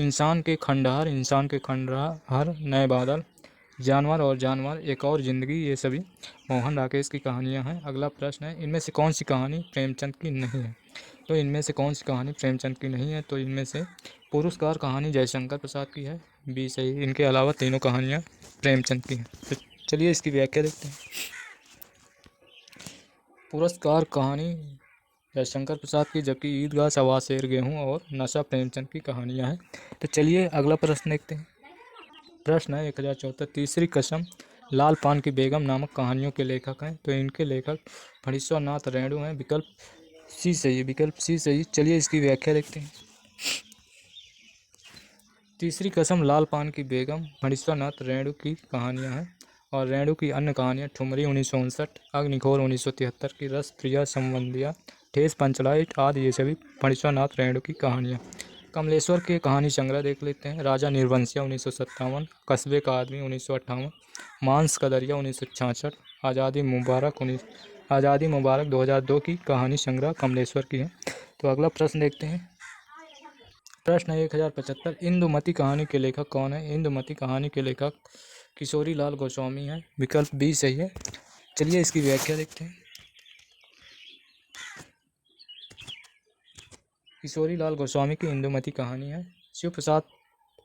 इंसान के खंडहर, नए बादल, जानवर एक और ज़िंदगी, ये सभी मोहन राकेश की कहानियाँ हैं। अगला प्रश्न है, इनमें से कौन सी कहानी प्रेमचंद की नहीं है? तो इनमें से कौन सी कहानी प्रेमचंद की नहीं है? तो इनमें से पुरस्कार कहानी जयशंकर प्रसाद की है, बी सही। इनके अलावा तीनों कहानियाँ प्रेमचंद की हैं। तो चलिए इसकी व्याख्या देखते हैं। पुरस्कार कहानी जयशंकर प्रसाद की, जबकि ईदगाह, सवा शेर, गेहूँ और नशा प्रेमचंद की कहानियाँ हैं। तो चलिए अगला प्रश्न देखते हैं। प्रश्न है 1074, तीसरी कसम, लाल पान की बेगम नामक कहानियों के लेखक हैं। तो इनके लेखक फणीश्वर नाथ रेणु हैं, विकल्प सी सही। चलिए इसकी व्याख्या देखते हैं। तीसरी कसम, लाल पान की बेगम फणीश्वर नाथ रेणु की कहानियाँ हैं, और रेणु की अन्य कहानियाँ ठुमरी 1959, अग्निघोर 1973 की, रस प्रिया संबंधिया, ठेस पंचलाइट आदि, ये सभी फणीश्वर नाथ रेणु की कहानियाँ। कमलेश्वर के कहानी संग्रह देख लेते हैं। राजा निर्वंशिया 1957, कस्बे का आदमी 1958, मांस का दरिया 1966, आज़ादी मुबारक 2002 की कहानी संग्रह कमलेश्वर की है। तो अगला प्रश्न देखते हैं। प्रश्न है 1075, इंदुमती कहानी के लेखक कौन है? इंदुमती कहानी के लेखक किशोरी लाल गोस्वामी हैं, विकल्प बी सही है। चलिए इसकी व्याख्या देखते हैं। किशोरी लाल गोस्वामी की इंदुमती कहानी है। शिव प्रसाद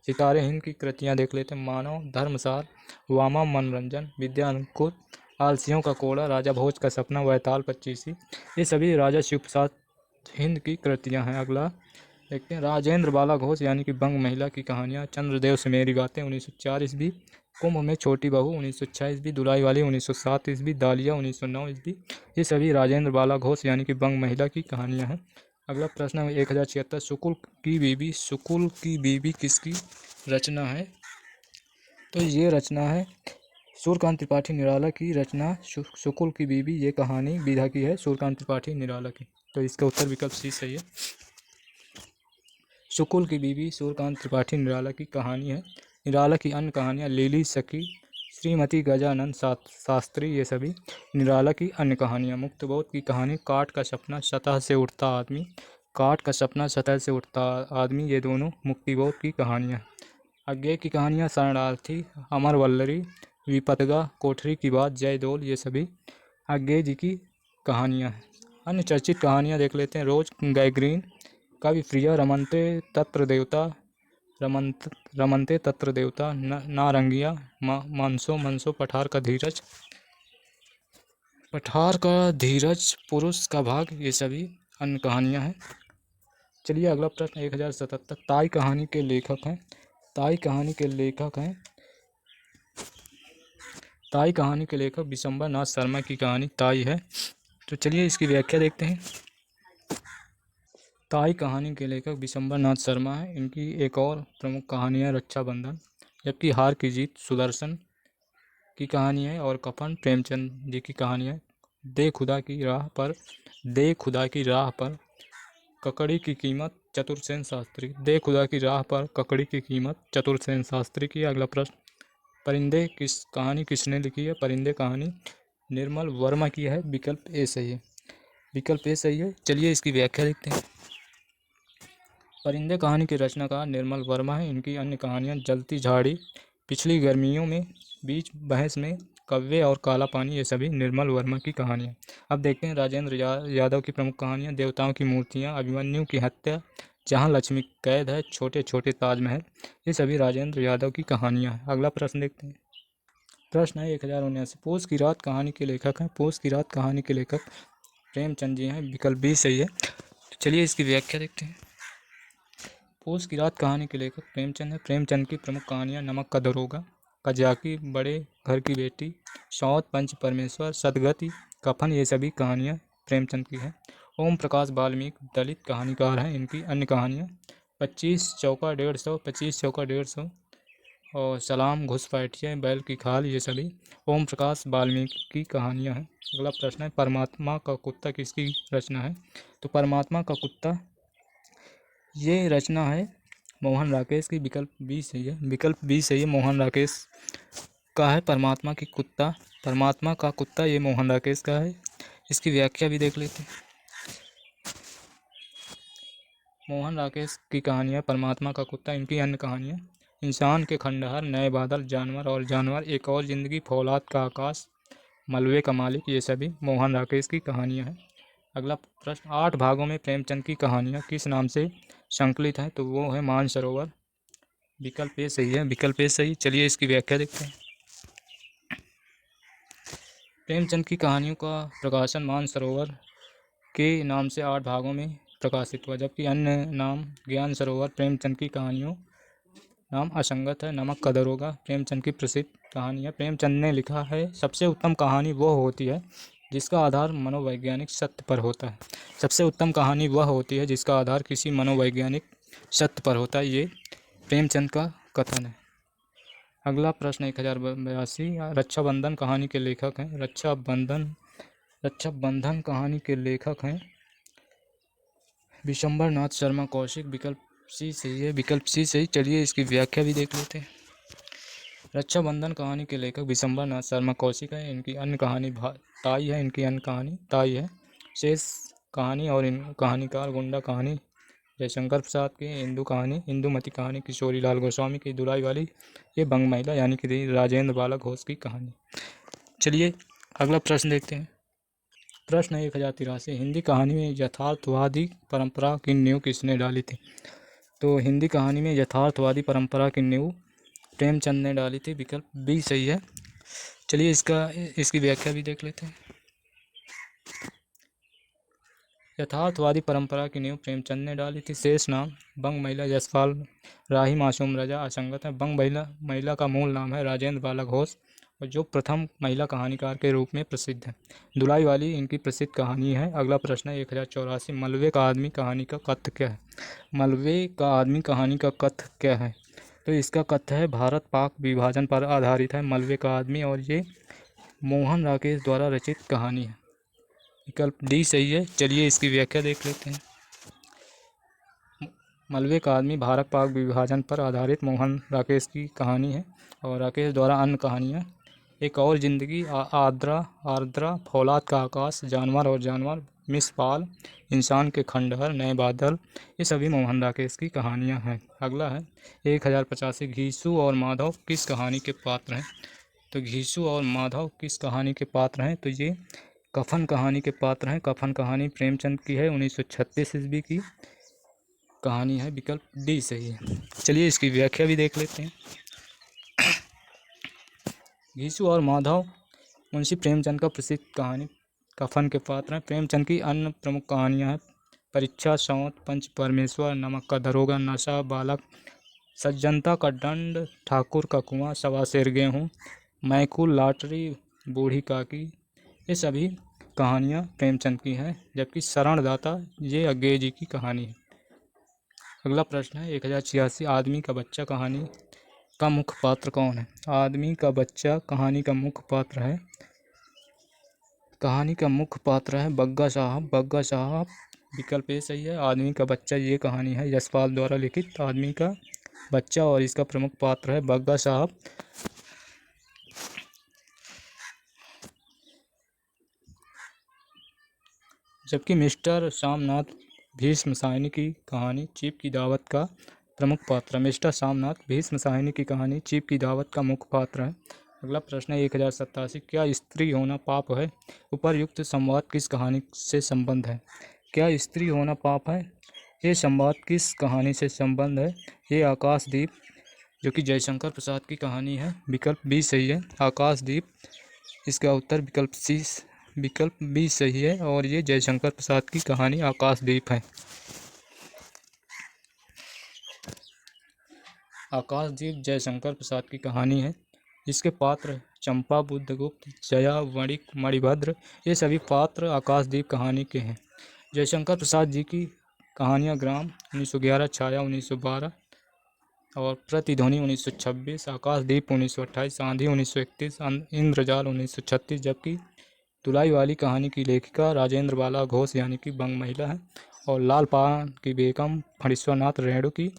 सितारे हिंद की कृतियाँ देख लेते हैं। मानव, धर्मसार, वामा मनोरंजन, विद्यानुकूल, आलसियों का कोड़ा, राजा भोज का सपना, वैताल पच्चीसी, ये सभी राजा शिव प्रसाद हिंद की कृतियाँ हैं। अगला देखते हैं, राजेंद्र बाला घोष यानी कि बंग महिला की कहानियाँ, चंद्रदेव से मेरी बातें 1904 ईस्वी, कुंभ में छोटी बहू 1906 ईस्वी, दुलाई वाली 1907 ईस्वी, दालिया 1909 ईस्वी, ये सभी राजेंद्र बाला घोष यानी कि बंग महिला की कहानियाँ हैं। अगला प्रश्न है 1076, शुकुल की बीबी किसकी रचना है? तो ये रचना है सूर्यकांत त्रिपाठी निराला की रचना शुकुल की बीबी, ये कहानी विधा की है सूर्यकांत त्रिपाठी निराला की। तो इसका उत्तर विकल्प सी सही है। शुकुल की बीबी सूर्यकांत त्रिपाठी निराला की कहानी है। निराला की अन्य कहानियाँ लीली सखी, श्रीमती गजानन शास्त्री, ये सभी निराला की अन्य कहानियाँ। मुक्तबोध की कहानी काठ का सपना, सतह से उठता आदमी, काठ का सपना, सतह से उठता आदमी, ये दोनों मुक्तिबोध की कहानियाँ। अज्ञेय की कहानियाँ शरणार्थी, अमर वल्लरी, विपतगा, कोठरी की बात, जयदोल, ये सभी अज्ञेय जी की कहानियाँ हैं। अन्य चर्चित कहानियाँ देख लेते हैं। रोज गैग्रीन, कवि प्रिया, रमनते तत्र देवता, नारंगिया, मनसो, पठार का धीरज, पुरुष का भाग, ये सभी अन्य कहानियाँ हैं। चलिए अगला प्रश्न 1077, ताई कहानी के लेखक हैं। ताई कहानी के लेखक विशंबर नाथ शर्मा की कहानी ताई है। तो चलिए इसकी व्याख्या देखते हैं। ताई कहानी के लेखक विशंबर नाथ शर्मा है। इनकी एक और प्रमुख कहानी है रक्षाबंधन, जबकि हार की जीत सुदर्शन की कहानी है, और कफन प्रेमचंद जी की कहानी है। दे खुदा की राह पर ककड़ी की कीमत चतुर्सेन शास्त्री, दे खुदा की राह पर ककड़ी की कीमत चतुर्सेन शास्त्री की। अगला प्रश्न, परिंदे कहानी किसने लिखी है? परिंदे कहानी निर्मल वर्मा की है। विकल्प ए सही है। चलिए इसकी व्याख्या देखते हैं। परिंदे कहानी के रचनाकार निर्मल वर्मा है। इनकी अन्य कहानियाँ जलती झाड़ी, पिछली गर्मियों में, बीच बहस में, कव्वे और काला पानी, ये सभी निर्मल वर्मा की कहानियाँ। अब देखते हैं राजेंद्र यादव की प्रमुख कहानियाँ। देवताओं की मूर्तियाँ, अभिमन्यु की हत्या, जहाँ लक्ष्मी कैद है, छोटे छोटे ताजमहल, ये सभी राजेंद्र यादव की कहानियाँ हैं। अगला प्रश्न देखते हैं। प्रश्न है 1079, पोष की रात कहानी के लेखक हैं। पोष की रात कहानी के लेखक प्रेमचंद जी हैं। विकल्प बी सही है। तो चलिए इसकी व्याख्या देखते हैं। पोष की रात कहानी के लेखक प्रेमचंद है। प्रेमचंद की प्रमुख कहानियाँ नमक का दरोगा, कजाकी, बड़े घर की बेटी, सौत, पंच परमेश्वर, सदगति, कफन, ये सभी कहानियाँ प्रेमचंद की हैं। ओम प्रकाश वाल्मीकि दलित कहानीकार हैं। इनकी अन्य कहानियाँ 25 चौका 150 और सलाम, घुसपैठिया, बैल की खाल, ये सभी ओम प्रकाश वाल्मीकि की कहानियाँ हैं। अगला प्रश्न है, परमात्मा का कुत्ता किसकी रचना है? तो परमात्मा का कुत्ता ये रचना है मोहन राकेश की। विकल्प बी सही है। मोहन राकेश का है परमात्मा का कुत्ता, ये मोहन राकेश का है। इसकी व्याख्या भी देख लेते हैं। मोहन राकेश की कहानियाँ परमात्मा का कुत्ता। इनकी अन्य कहानियाँ इंसान के खंडहर, नए बादल, जानवर, एक और जिंदगी, फौलाद का आकाश, मलबे का मालिक, ये सभी मोहन राकेश की कहानियाँ हैं। अगला प्रश्न, 8 भागों में प्रेमचंद की कहानियाँ किस नाम से संकलित हैं? तो वो है मानसरोवर। विकल्प ए सही। चलिए इसकी व्याख्या देखते हैं। प्रेमचंद की कहानियों का प्रकाशन मानसरोवर के नाम से 8 भागों में प्रकाशित हुआ, जबकि अन्य नाम ज्ञान सरोवर। प्रेमचंद की कहानियों नाम असंगत है। नमक का दरोगा प्रेमचंद की प्रसिद्ध कहानी है। प्रेमचंद ने लिखा है, सबसे उत्तम कहानी वह होती है जिसका आधार मनोवैज्ञानिक सत्य पर होता है। सबसे उत्तम कहानी वह होती है जिसका आधार किसी मनोवैज्ञानिक सत्य पर होता है, ये प्रेमचंद का कथन है। अगला प्रश्न 1082, रक्षाबंधन कहानी के लेखक हैं। रक्षाबंधन कहानी के लेखक हैं विशंबर नाथ शर्मा कौशिक। विकल्प सी सही। चलिए इसकी व्याख्या भी देख लेते हैं। रक्षाबंधन कहानी के लेखक विशंबर नाथ शर्मा कौशिक है। इनकी अन्य कहानी ताई है। शेष कहानी और इन कहानीकार गुंडा कहानी जयशंकर प्रसाद की, इंदुमती कहानी किशोरी लाल गोस्वामी की, दुलाई वाली ये बंग महिला यानी कि राजेंद्र बाला घोष की कहानी। चलिए अगला प्रश्न देखते हैं। प्रश्न 1083, हिंदी कहानी में यथार्थवादी परंपरा की नींव किसने डाली थी? तो हिंदी कहानी में यथार्थवादी परंपरा की नींव प्रेमचंद ने डाली थी। विकल्प बी सही है। चलिए इसकी व्याख्या भी देख लेते हैं। यथार्थवादी परंपरा की नींव प्रेमचंद ने डाली थी। शेष नाम बंग महिला यशपाल राही मासूम रजा असंगत है। बंग महिला का मूल नाम है राजेंद्र बाला घोष और जो प्रथम महिला कहानीकार के रूप में प्रसिद्ध है। दुलाई वाली इनकी प्रसिद्ध कहानी है। अगला प्रश्न है 1084, मलबे का आदमी कहानी का कथ्य क्या है? मलबे का आदमी कहानी का कथ्य क्या है? तो इसका कथ्य है भारत पाक विभाजन पर आधारित है मलबे का आदमी और ये मोहन राकेश द्वारा रचित कहानी है। विकल्प डी सही है। चलिए इसकी व्याख्या देख लेते हैं। मलबे का आदमी भारत पाक विभाजन पर आधारित मोहन राकेश की कहानी है और राकेश द्वारा अन्य कहानियाँ एक और ज़िंदगी, आर्द्रा, फौलाद का आकाश, जानवर और जानवर, मिस पाल, इंसान के खंडहर, नए बादल, ये सभी मोहन राकेश की कहानियाँ हैं। अगला है 1085, घीसू और माधव किस कहानी के पात्र हैं? तो घीसू और माधव किस कहानी के पात्र हैं? तो ये कफन कहानी के पात्र हैं। कफन कहानी प्रेमचंद की है, 1936 ईस्वी की कहानी है। विकल्प डी सही है। चलिए इसकी व्याख्या भी देख लेते हैं। घीसू और माधव मुंशी प्रेमचंद का प्रसिद्ध कहानी कफन के पात्र हैं। प्रेमचंद की अन्य प्रमुख कहानियां हैं परीक्षा, सौंत, पंच परमेश्वर, नमक का दरोगा, नशा, बालक, सज्जनता का दंड, ठाकुर का कुआं, सवा शेर गेहूँ, मैकुल, लॉटरी, बूढ़ी काकी, ये सभी कहानियाँ प्रेमचंद की हैं। जबकि शरणदाता ये अज्ञेय जी की कहानी है। अगला प्रश्न है 1086, आदमी का बच्चा कहानी का मुख्य पात्र कौन है? आदमी का बच्चा कहानी का मुख्य पात्र है। कहानी का मुख्य पात्र है बग्गा साहब। बग्गा साहब विकल्प ए सही है। आदमी का बच्चा ये कहानी है यशपाल द्वारा लिखित आदमी का बच्चा और इसका प्रमुख पात्र है बग्गा साहब। जबकि मिस्टर सामनाथ भीष्म साहिनी की कहानी चीप की दावत का प्रमुख पात्र है। मिस्टर सामनाथ भीष्म साहिनी की कहानी चीप की दावत का मुख्य पात्र है। अगला प्रश्न है 1087, क्या स्त्री होना पाप है? उपर्युक्त संवाद किस कहानी से संबंध है? क्या स्त्री होना पाप है? ये संवाद किस कहानी से संबंध है? ये आकाशदीप जो कि जयशंकर प्रसाद की कहानी है। विकल्प बी सही है। आकाशदीप इसका उत्तर विकल्प बी सही है और ये जयशंकर प्रसाद की कहानी आकाशदीप है। आकाशदीप जयशंकर प्रसाद की कहानी है। इसके पात्र चंपा, बुद्धगुप्त, जया, वणिक, मणिभद्र, ये सभी पात्र आकाशदीप कहानी के हैं। जयशंकर प्रसाद जी की कहानियाँ ग्राम 1911, छाया 1912 और प्रतिध्वनि 1926, आकाशदीप 1928, आंधी 1931, इंद्रजाल 1936। जबकि दुलाई वाली कहानी की लेखिका राजेंद्र बाला घोष यानी कि बंग महिला है और लाल पान की बेगम फणीश्वरनाथ रेणु की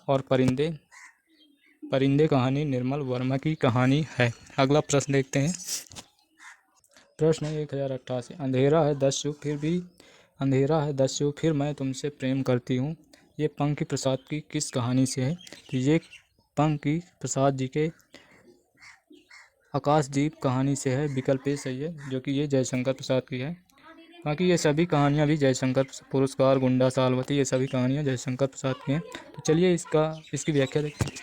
और परिंदे कहानी निर्मल वर्मा की कहानी है। अगला प्रश्न देखते हैं। प्रश्न 1088, अंधेरा है दस युग फिर मैं तुमसे प्रेम करती हूँ, ये पंखी प्रसाद की किस कहानी से है? तो ये पंखी प्रसाद जी के आकाशदीप कहानी से है। विकल्प ए सही है जो कि ये जयशंकर प्रसाद की है। बाकी ये सभी कहानियाँ भी जयशंकर पुरस्कार, गुंडा, सालवती, ये सभी कहानियाँ जयशंकर प्रसाद की हैं। तो चलिए इसकी व्याख्या देखते हैं।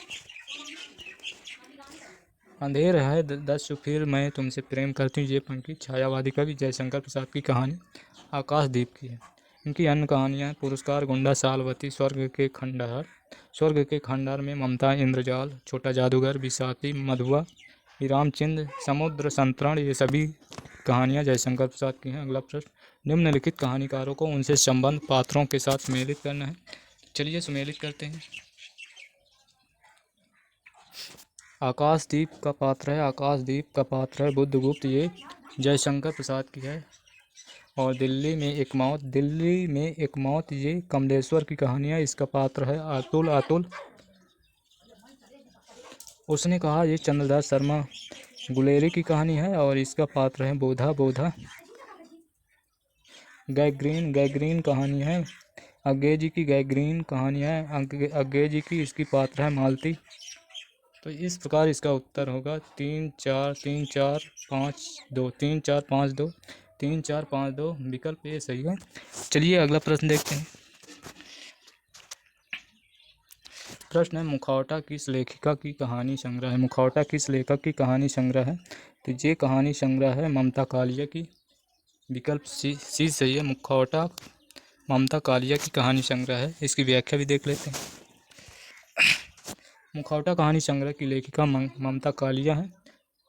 अंधेर है दस युग फिर मैं तुमसे प्रेम करती हूँ, ये पंखी छायावादी कवि जयशंकर प्रसाद की कहानी आकाशदीप की है। इनकी अन्य कहानियाँ पुरस्कार, गुंडा, सालवती, स्वर्ग के खंडहर में ममता, इंद्रजाल, छोटा जादूगर, बिसाती, मधुआ, रामचंद्र, समुद्र संतरण, ये सभी कहानियाँ जयशंकर प्रसाद की हैं। अगला प्रश्न, निम्नलिखित कहानीकारों को उनसे संबंध पात्रों के साथ सुमेलित करना है। चलिए सुमेलित करते हैं। आकाशदीप का पात्र है बुद्धगुप्त, ये जयशंकर प्रसाद की है। और दिल्ली में एक मौत ये कमलेश्वर की कहानी है। इसका पात्र है अतुल। उसने कहा ये चंद्रदास शर्मा गुलेरी की कहानी है और इसका पात्र है बोधा। गैग्रीन कहानी है अज्ञेय जी की। गैग्रीन कहानी है अज्ञेय जी की, इसकी पात्र है मालती। तो इस प्रकार इसका उत्तर होगा 3 4 5 2। विकल्प ये सही है। चलिए अगला प्रश्न देखते हैं। प्रश्न है मुखौटा किस लेखिका की कहानी संग्रह है? मुखौटा किस लेखक की कहानी संग्रह है? तो ये कहानी संग्रह है ममता कालिया की। विकल्प सी सही है। मुखौटा ममता कालिया की कहानी संग्रह है। इसकी व्याख्या भी देख लेते हैं। मुखौटा कहानी संग्रह की लेखिका ममता कालिया है।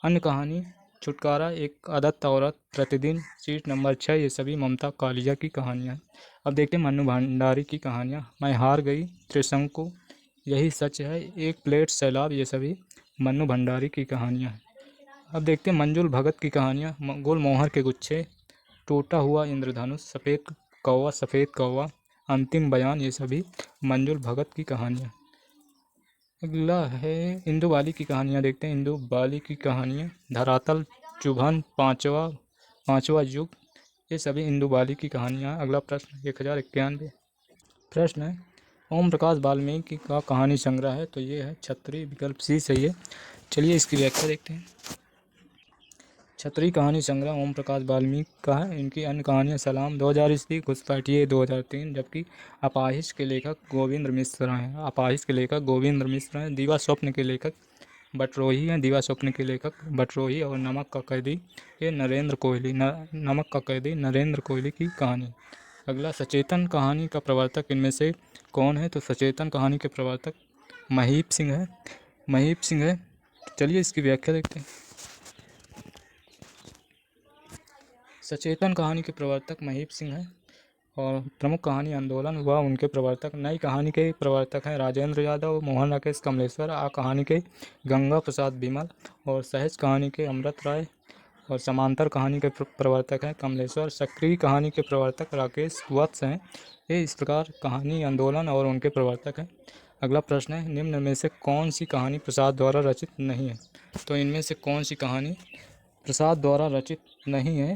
अन्य कहानी छुटकारा, एक आदत औरत, प्रतिदिन, सीट नंबर 6, ये सभी ममता कालिया की कहानियाँ हैं। अब देखते हैं मन्नू भंडारी की कहानियाँ। मैं हार गई, त्रिशंकु, यही सच है, एक प्लेट सैलाब, ये सभी मन्नू भंडारी की कहानियाँ हैं। अब देखते हैं मंजुल भगत की कहानियाँ। गुलमोहर के गुच्छे, टूटा हुआ इंद्रधनुष, सफ़ेद कौवा, अंतिम बयान, ये सभी मंजुल भगत की कहानियाँ। अगला है इंदु बाली की कहानियाँ। देखते हैं इंदु बाली की कहानियाँ। धरातल, चुभन, पांचवा युग, ये सभी इंदु बाली की कहानियाँ। अगला प्रश्न 1091 प्रश्न है, ओम प्रकाश वाल्मीकि का कहानी संग्रह है, तो ये है छत्री, विकल्प सी सही है। चलिए इसकी व्याख्या देखते हैं। छत्री कहानी संग्रह ओम प्रकाश वाल्मीकि का है। इनकी अन्य कहानियाँ सलाम 2000 ईस्वी, घुसपैठिए 2003, जबकि अपाहिज के लेखक गोविंद मिश्र हैं। दीवा स्वप्न के लेखक बटरोही हैं। और नमक का कैदी, ये नरेंद्र कोहली की कहानी। अगला, सचेतन कहानी का प्रवर्तक इनमें से कौन है, तो सचेतन कहानी के प्रवर्तक महीप सिंह है। चलिए इसकी व्याख्या देखते हैं। सचेतन कहानी के प्रवर्तक महीप सिंह हैं और प्रमुख कहानी आंदोलन व उनके प्रवर्तक। नई कहानी के प्रवर्तक हैं राजेंद्र यादव, मोहन राकेश कमलेश्वर। आ कहानी के गंगा प्रसाद बिमल और सहज कहानी के अमृत राय और समांतर कहानी के प्रवर्तक हैं कमलेश्वर। सक्रिय कहानी के प्रवर्तक राकेश वत्स हैं। ये इस प्रकार कहानी आंदोलन और उनके प्रवर्तक हैं। अगला प्रश्न है, निम्न में से कौन सी कहानी प्रसाद द्वारा रचित नहीं है, तो इनमें से कौन सी कहानी प्रसाद द्वारा रचित नहीं है,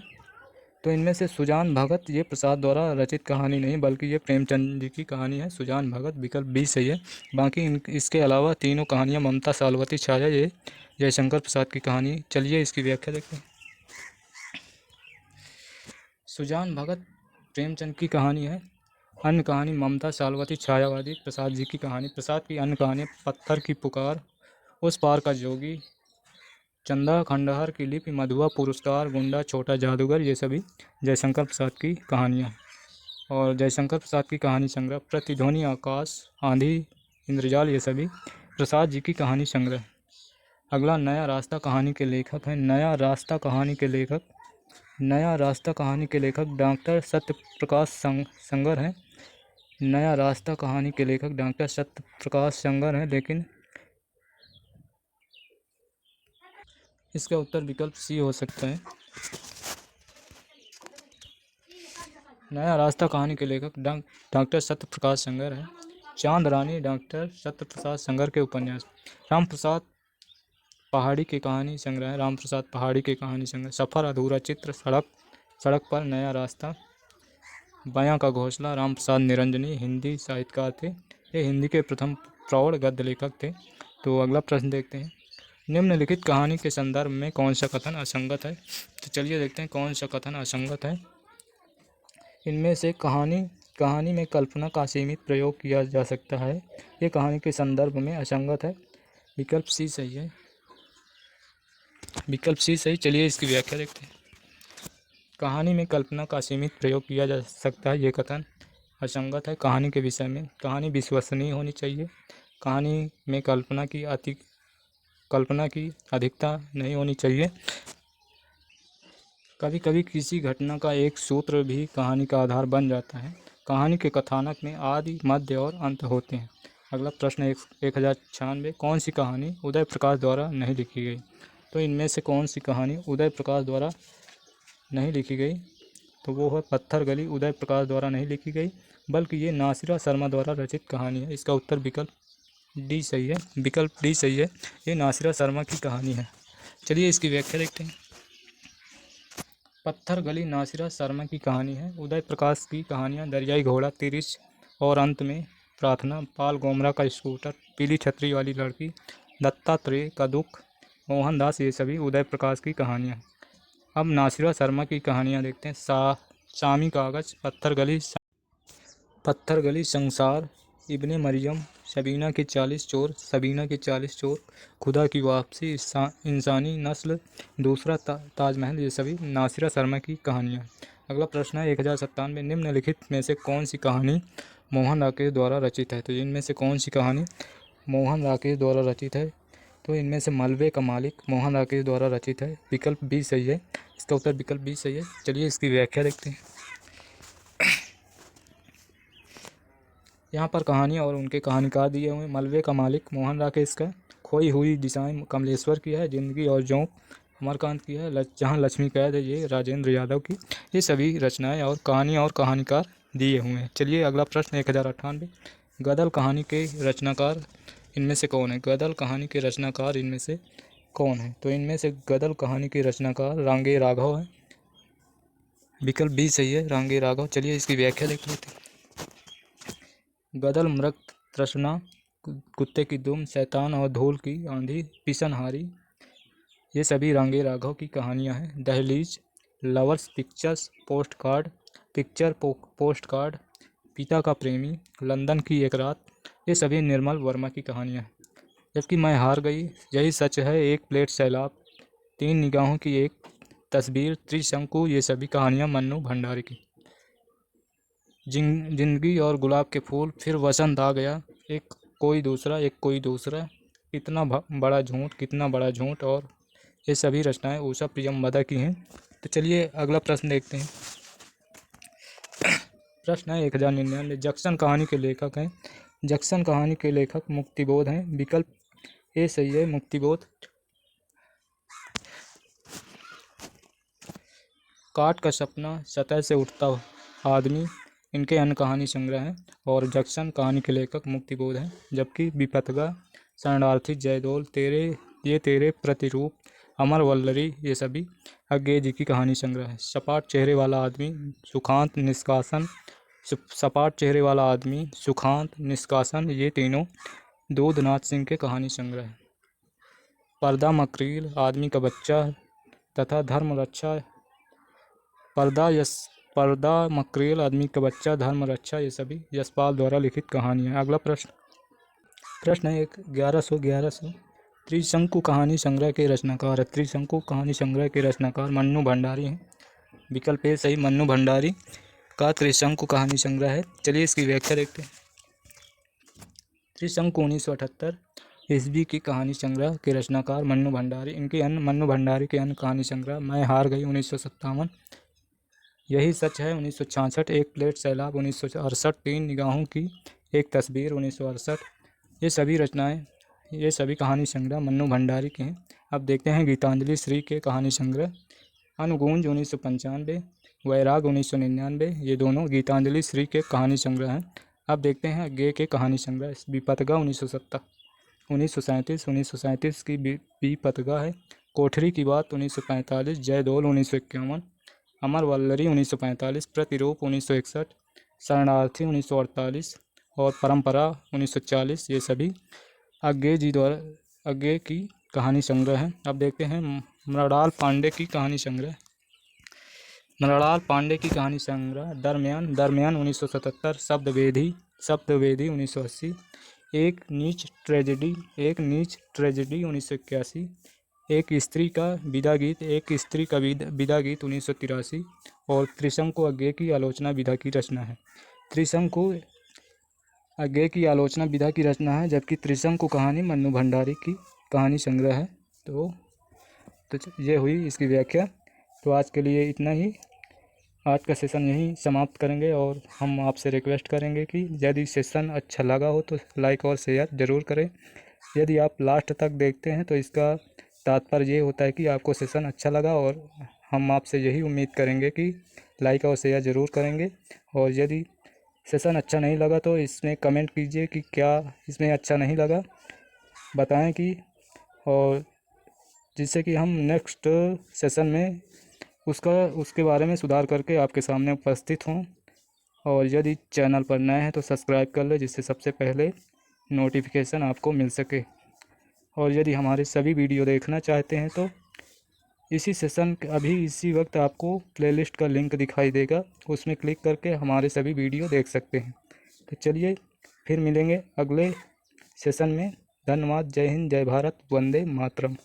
तो इनमें से सुजान भगत, ये प्रसाद द्वारा रचित कहानी नहीं बल्कि ये प्रेमचंद जी की कहानी है। सुजान भगत, विकल्प बी सही है। बाकी इसके अलावा तीनों कहानियाँ ममता, सालवती, छाया, ये जयशंकर प्रसाद की कहानी। चलिए इसकी व्याख्या देखते हैं। सुजान भगत प्रेमचंद की कहानी है। अन्य कहानी ममता, सालवती, छायावादी प्रसाद जी की कहानी। प्रसाद की अन्य कहानी पत्थर की पुकार, उस पार का जोगी, चंदा खंडहर की लिपि, मधुआ पुरस्कार, गुंडा, छोटा जादूगर, ये सभी जयशंकर प्रसाद की कहानियाँ। और जयशंकर प्रसाद की कहानी संग्रह प्रतिध्वनि, आकाश, आंधी, इंद्रजाल, ये सभी प्रसाद जी की कहानी संग्रह। अगला, नया रास्ता कहानी के लेखक हैं। नया रास्ता कहानी के लेखक डॉक्टर सत्य प्रकाश संगर हैं। नया रास्ता कहानी के लेखक डॉक्टर सत्य प्रकाश संगर हैं, लेकिन इसका उत्तर विकल्प सी हो सकता है। नया रास्ता कहानी के लेखक डॉक्टर सत्य प्रकाश संगर है। चांद रानी डॉक्टर सत्य प्रसाद संगर के उपन्यास। रामप्रसाद पहाड़ी की कहानी संग्रह। सफ़र अधूरा चित्र, सड़क पर नया रास्ता। बयां का घोंसला, रामप्रसाद निरंजनी हिंदी साहित्यकार थे। ये हिंदी के प्रथम प्रौढ़ गद्य लेखक थे। तो अगला प्रश्न देखते हैं, निम्नलिखित कहानी के संदर्भ में कौन सा कथन असंगत है, तो चलिए देखते हैं कौन सा कथन असंगत है। इनमें से कहानी में कल्पना का सीमित प्रयोग किया जा सकता है, ये कहानी के संदर्भ में असंगत है। विकल्प सी सही। चलिए इसकी व्याख्या देखते हैं। कहानी में कल्पना का सीमित प्रयोग किया जा सकता है, ये कथन असंगत है। कहानी के विषय में कहानी विश्वसनीय होनी चाहिए। कहानी में कल्पना की अधिकता नहीं होनी चाहिए। कभी कभी किसी घटना का एक सूत्र भी कहानी का आधार बन जाता है। कहानी के कथानक में आदि, मध्य और अंत होते हैं। अगला प्रश्न 1096, कौन सी कहानी उदय प्रकाश द्वारा नहीं लिखी गई, तो इनमें से कौन सी कहानी उदय प्रकाश द्वारा नहीं लिखी गई, तो वो है पत्थर गली। उदय प्रकाश द्वारा नहीं लिखी गई बल्कि ये नासिरा शर्मा द्वारा रचित कहानी है। इसका उत्तर विकल्प डी सही है। ये नासिरा शर्मा की कहानी है। चलिए इसकी व्याख्या देखते हैं। पत्थर गली नासिरा शर्मा की कहानी है। उदय प्रकाश की कहानियाँ दरियाई घोड़ा, तिरिश और अंत में प्रार्थना, पाल गोमरा का स्कूटर, पीली छतरी वाली लड़की, दत्तात्रेय का दुख, मोहनदास, ये सभी उदय प्रकाश की कहानियाँ। अब नासिरा शर्मा की कहानियाँ देखते हैं। शामी कागज़, पत्थर गली, संसार, इब्ने मरियम, सबीना के 40 चोर, खुदा की वापसी, इंसानी नस्ल, दूसरा ताजमहल, ये सभी नासिरा शर्मा की कहानियाँ। अगला प्रश्न है 1097, निम्नलिखित में से कौन सी कहानी मोहन राकेश द्वारा रचित है। तो इनमें से कौन सी कहानी मोहन राकेश द्वारा रचित है। तो इनमें से मलबे का मालिक मोहन राकेश द्वारा रचित है। विकल्प बी सही है, इसका उत्तर विकल्प बी सही है। चलिए इसकी व्याख्या देखते हैं। यहाँ पर कहानी और उनके कहानीकार दिए हुए। मलबे का मालिक मोहन राकेश का, खोई हुई दिशाएं कमलेश्वर की है, जिंदगी और जोंक अमरकांत की है, जहाँ लक्ष्मी कैद है ये राजेंद्र यादव की। ये सभी रचनाएं और कहानी और कहानीकार दिए हुए हैं। चलिए अगला प्रश्न 1098, गदल कहानी के रचनाकार इनमें से कौन है। गदल कहानी के रचनाकार इनमें से कौन है। तो इनमें से गदल कहानी के रचनाकार रांगे राघव है। विकल्प बी सही है, रांगे राघव। चलिए इसकी व्याख्या देख लेते हैं। गदल मृग तृष्णा, कुत्ते की दुम, शैतान और धूल की आंधी, पिसनहारी, ये सभी रांगे राघव की कहानियां हैं। दहलीज, लवर्स पिक्चर्स, पोस्ट कार्ड, पिता का प्रेमी, लंदन की एक रात, ये सभी निर्मल वर्मा की कहानियां हैं। जबकि मैं हार गई, यही सच है, एक प्लेट सैलाब, तीन निगाहों की एक तस्वीर, त्रिशंकु, ये सभी कहानियां मन्नू भंडारी की। जिंदगी और गुलाब के फूल, फिर वसंत आ गया, एक कोई दूसरा, कितना बड़ा झूठ, और ये सभी रचनाएं उषा प्रियमवदा की हैं। तो चलिए अगला प्रश्न देखते हैं। प्रश्न है 1099, जक्सन कहानी के लेखक हैं। जक्सन कहानी के लेखक मुक्तिबोध हैं। विकल्प ए सही है, मुक्तिबोध। काट का सपना, सतह से उठता आदमी, इनके अन्य कहानी संग्रह हैं। और जक्सन कहानी के लेखक मुक्तिबोध हैं। जबकि विपथगा, शरणार्थी, जयदोल, तेरे प्रतिरूप, अमर वल्लरी, ये सभी अज्ञे जी की कहानी संग्रह है। सपाट चेहरे वाला आदमी, सुखांत, निष्कासन, ये तीनों दूधनाथ सिंह के कहानी संग्रह है। पर्दा मकरील, आदमी का बच्चा तथा धर्म रक्षा, पर्दा मकरील, आदमी का बच्चा, धर्म रक्षा, ये सभी यशपाल द्वारा लिखित कहानियाँ। अगला प्रश्न है 1100, त्रिशंकु कहानी संग्रह के रचनाकार है। त्रिशंकु कहानी संग्रह के रचनाकार मन्नू भंडारी हैं। विकल्प ए सही, मन्नू भंडारी का त्रिशंकु कहानी संग्रह है। चलिए इसकी व्याख्या देखते हैं। त्रिशंकु 1978 ईस्वी की कहानी संग्रह के रचनाकार मन्नू भंडारी। मन्नू भंडारी के अन्य कहानी संग्रह मैं हार गई 1957, यही सच है 1966, एक प्लेट सैलाब 1968, तीन निगाहों की एक तस्वीर 1968, ये सभी कहानी संग्रह मन्नू भंडारी के हैं। अब देखते हैं गीतांजलि श्री के कहानी संग्रह। अनुगूंज 1995, वैराग 1999, ये दोनों गीतांजलि श्री के कहानी संग्रह हैं। अब देखते हैं अज्ञे के कहानी संग्रह। विपथगा 1937 की विपथगा है। कोठरी की बात 1945, जयदोल 1951, अमर वल्लरी 1945, प्रतिरूप 1961, शरणार्थी 1948 और परंपरा 1940, ये सभी अज्ञे की कहानी संग्रह है। अब देखते हैं मृणाल पांडे की कहानी संग्रह। दरमियान 1977, शब्दवेदी 1980, एक नीच ट्रेजेडी 1981, एक स्त्री का विदा गीत 1983 और त्रिशंकु अज्ञे की आलोचना विधा की रचना है। त्रिशंकु अज्ञे की आलोचना विधा की रचना है, जबकि त्रिशंकु कहानी मन्नू भंडारी की कहानी संग्रह है। तो ये हुई इसकी व्याख्या। तो आज के लिए इतना ही, आज का सेशन यहीं समाप्त करेंगे और हम आपसे रिक्वेस्ट करेंगे कि यदि सेशन अच्छा लगा हो तो लाइक और शेयर ज़रूर करें। यदि आप लास्ट तक देखते हैं तो इसका तात्पर्य ये होता है कि आपको सेशन अच्छा लगा, और हम आपसे यही उम्मीद करेंगे कि लाइक और शेयर ज़रूर करेंगे। और यदि सेशन अच्छा नहीं लगा तो इसमें कमेंट कीजिए कि क्या इसमें अच्छा नहीं लगा, बताएं कि, और जिससे कि हम नेक्स्ट सेशन में उसके बारे में सुधार करके आपके सामने उपस्थित हों। और यदि चैनल पर नए हैं तो सब्सक्राइब कर लें, जिससे सबसे पहले नोटिफिकेशन आपको मिल सके। और यदि हमारे सभी वीडियो देखना चाहते हैं तो इसी वक्त आपको प्लेलिस्ट का लिंक दिखाई देगा, उसमें क्लिक करके हमारे सभी वीडियो देख सकते हैं। तो चलिए फिर मिलेंगे अगले सेशन में। धन्यवाद। जय हिंद, जय भारत, वंदे मातरम।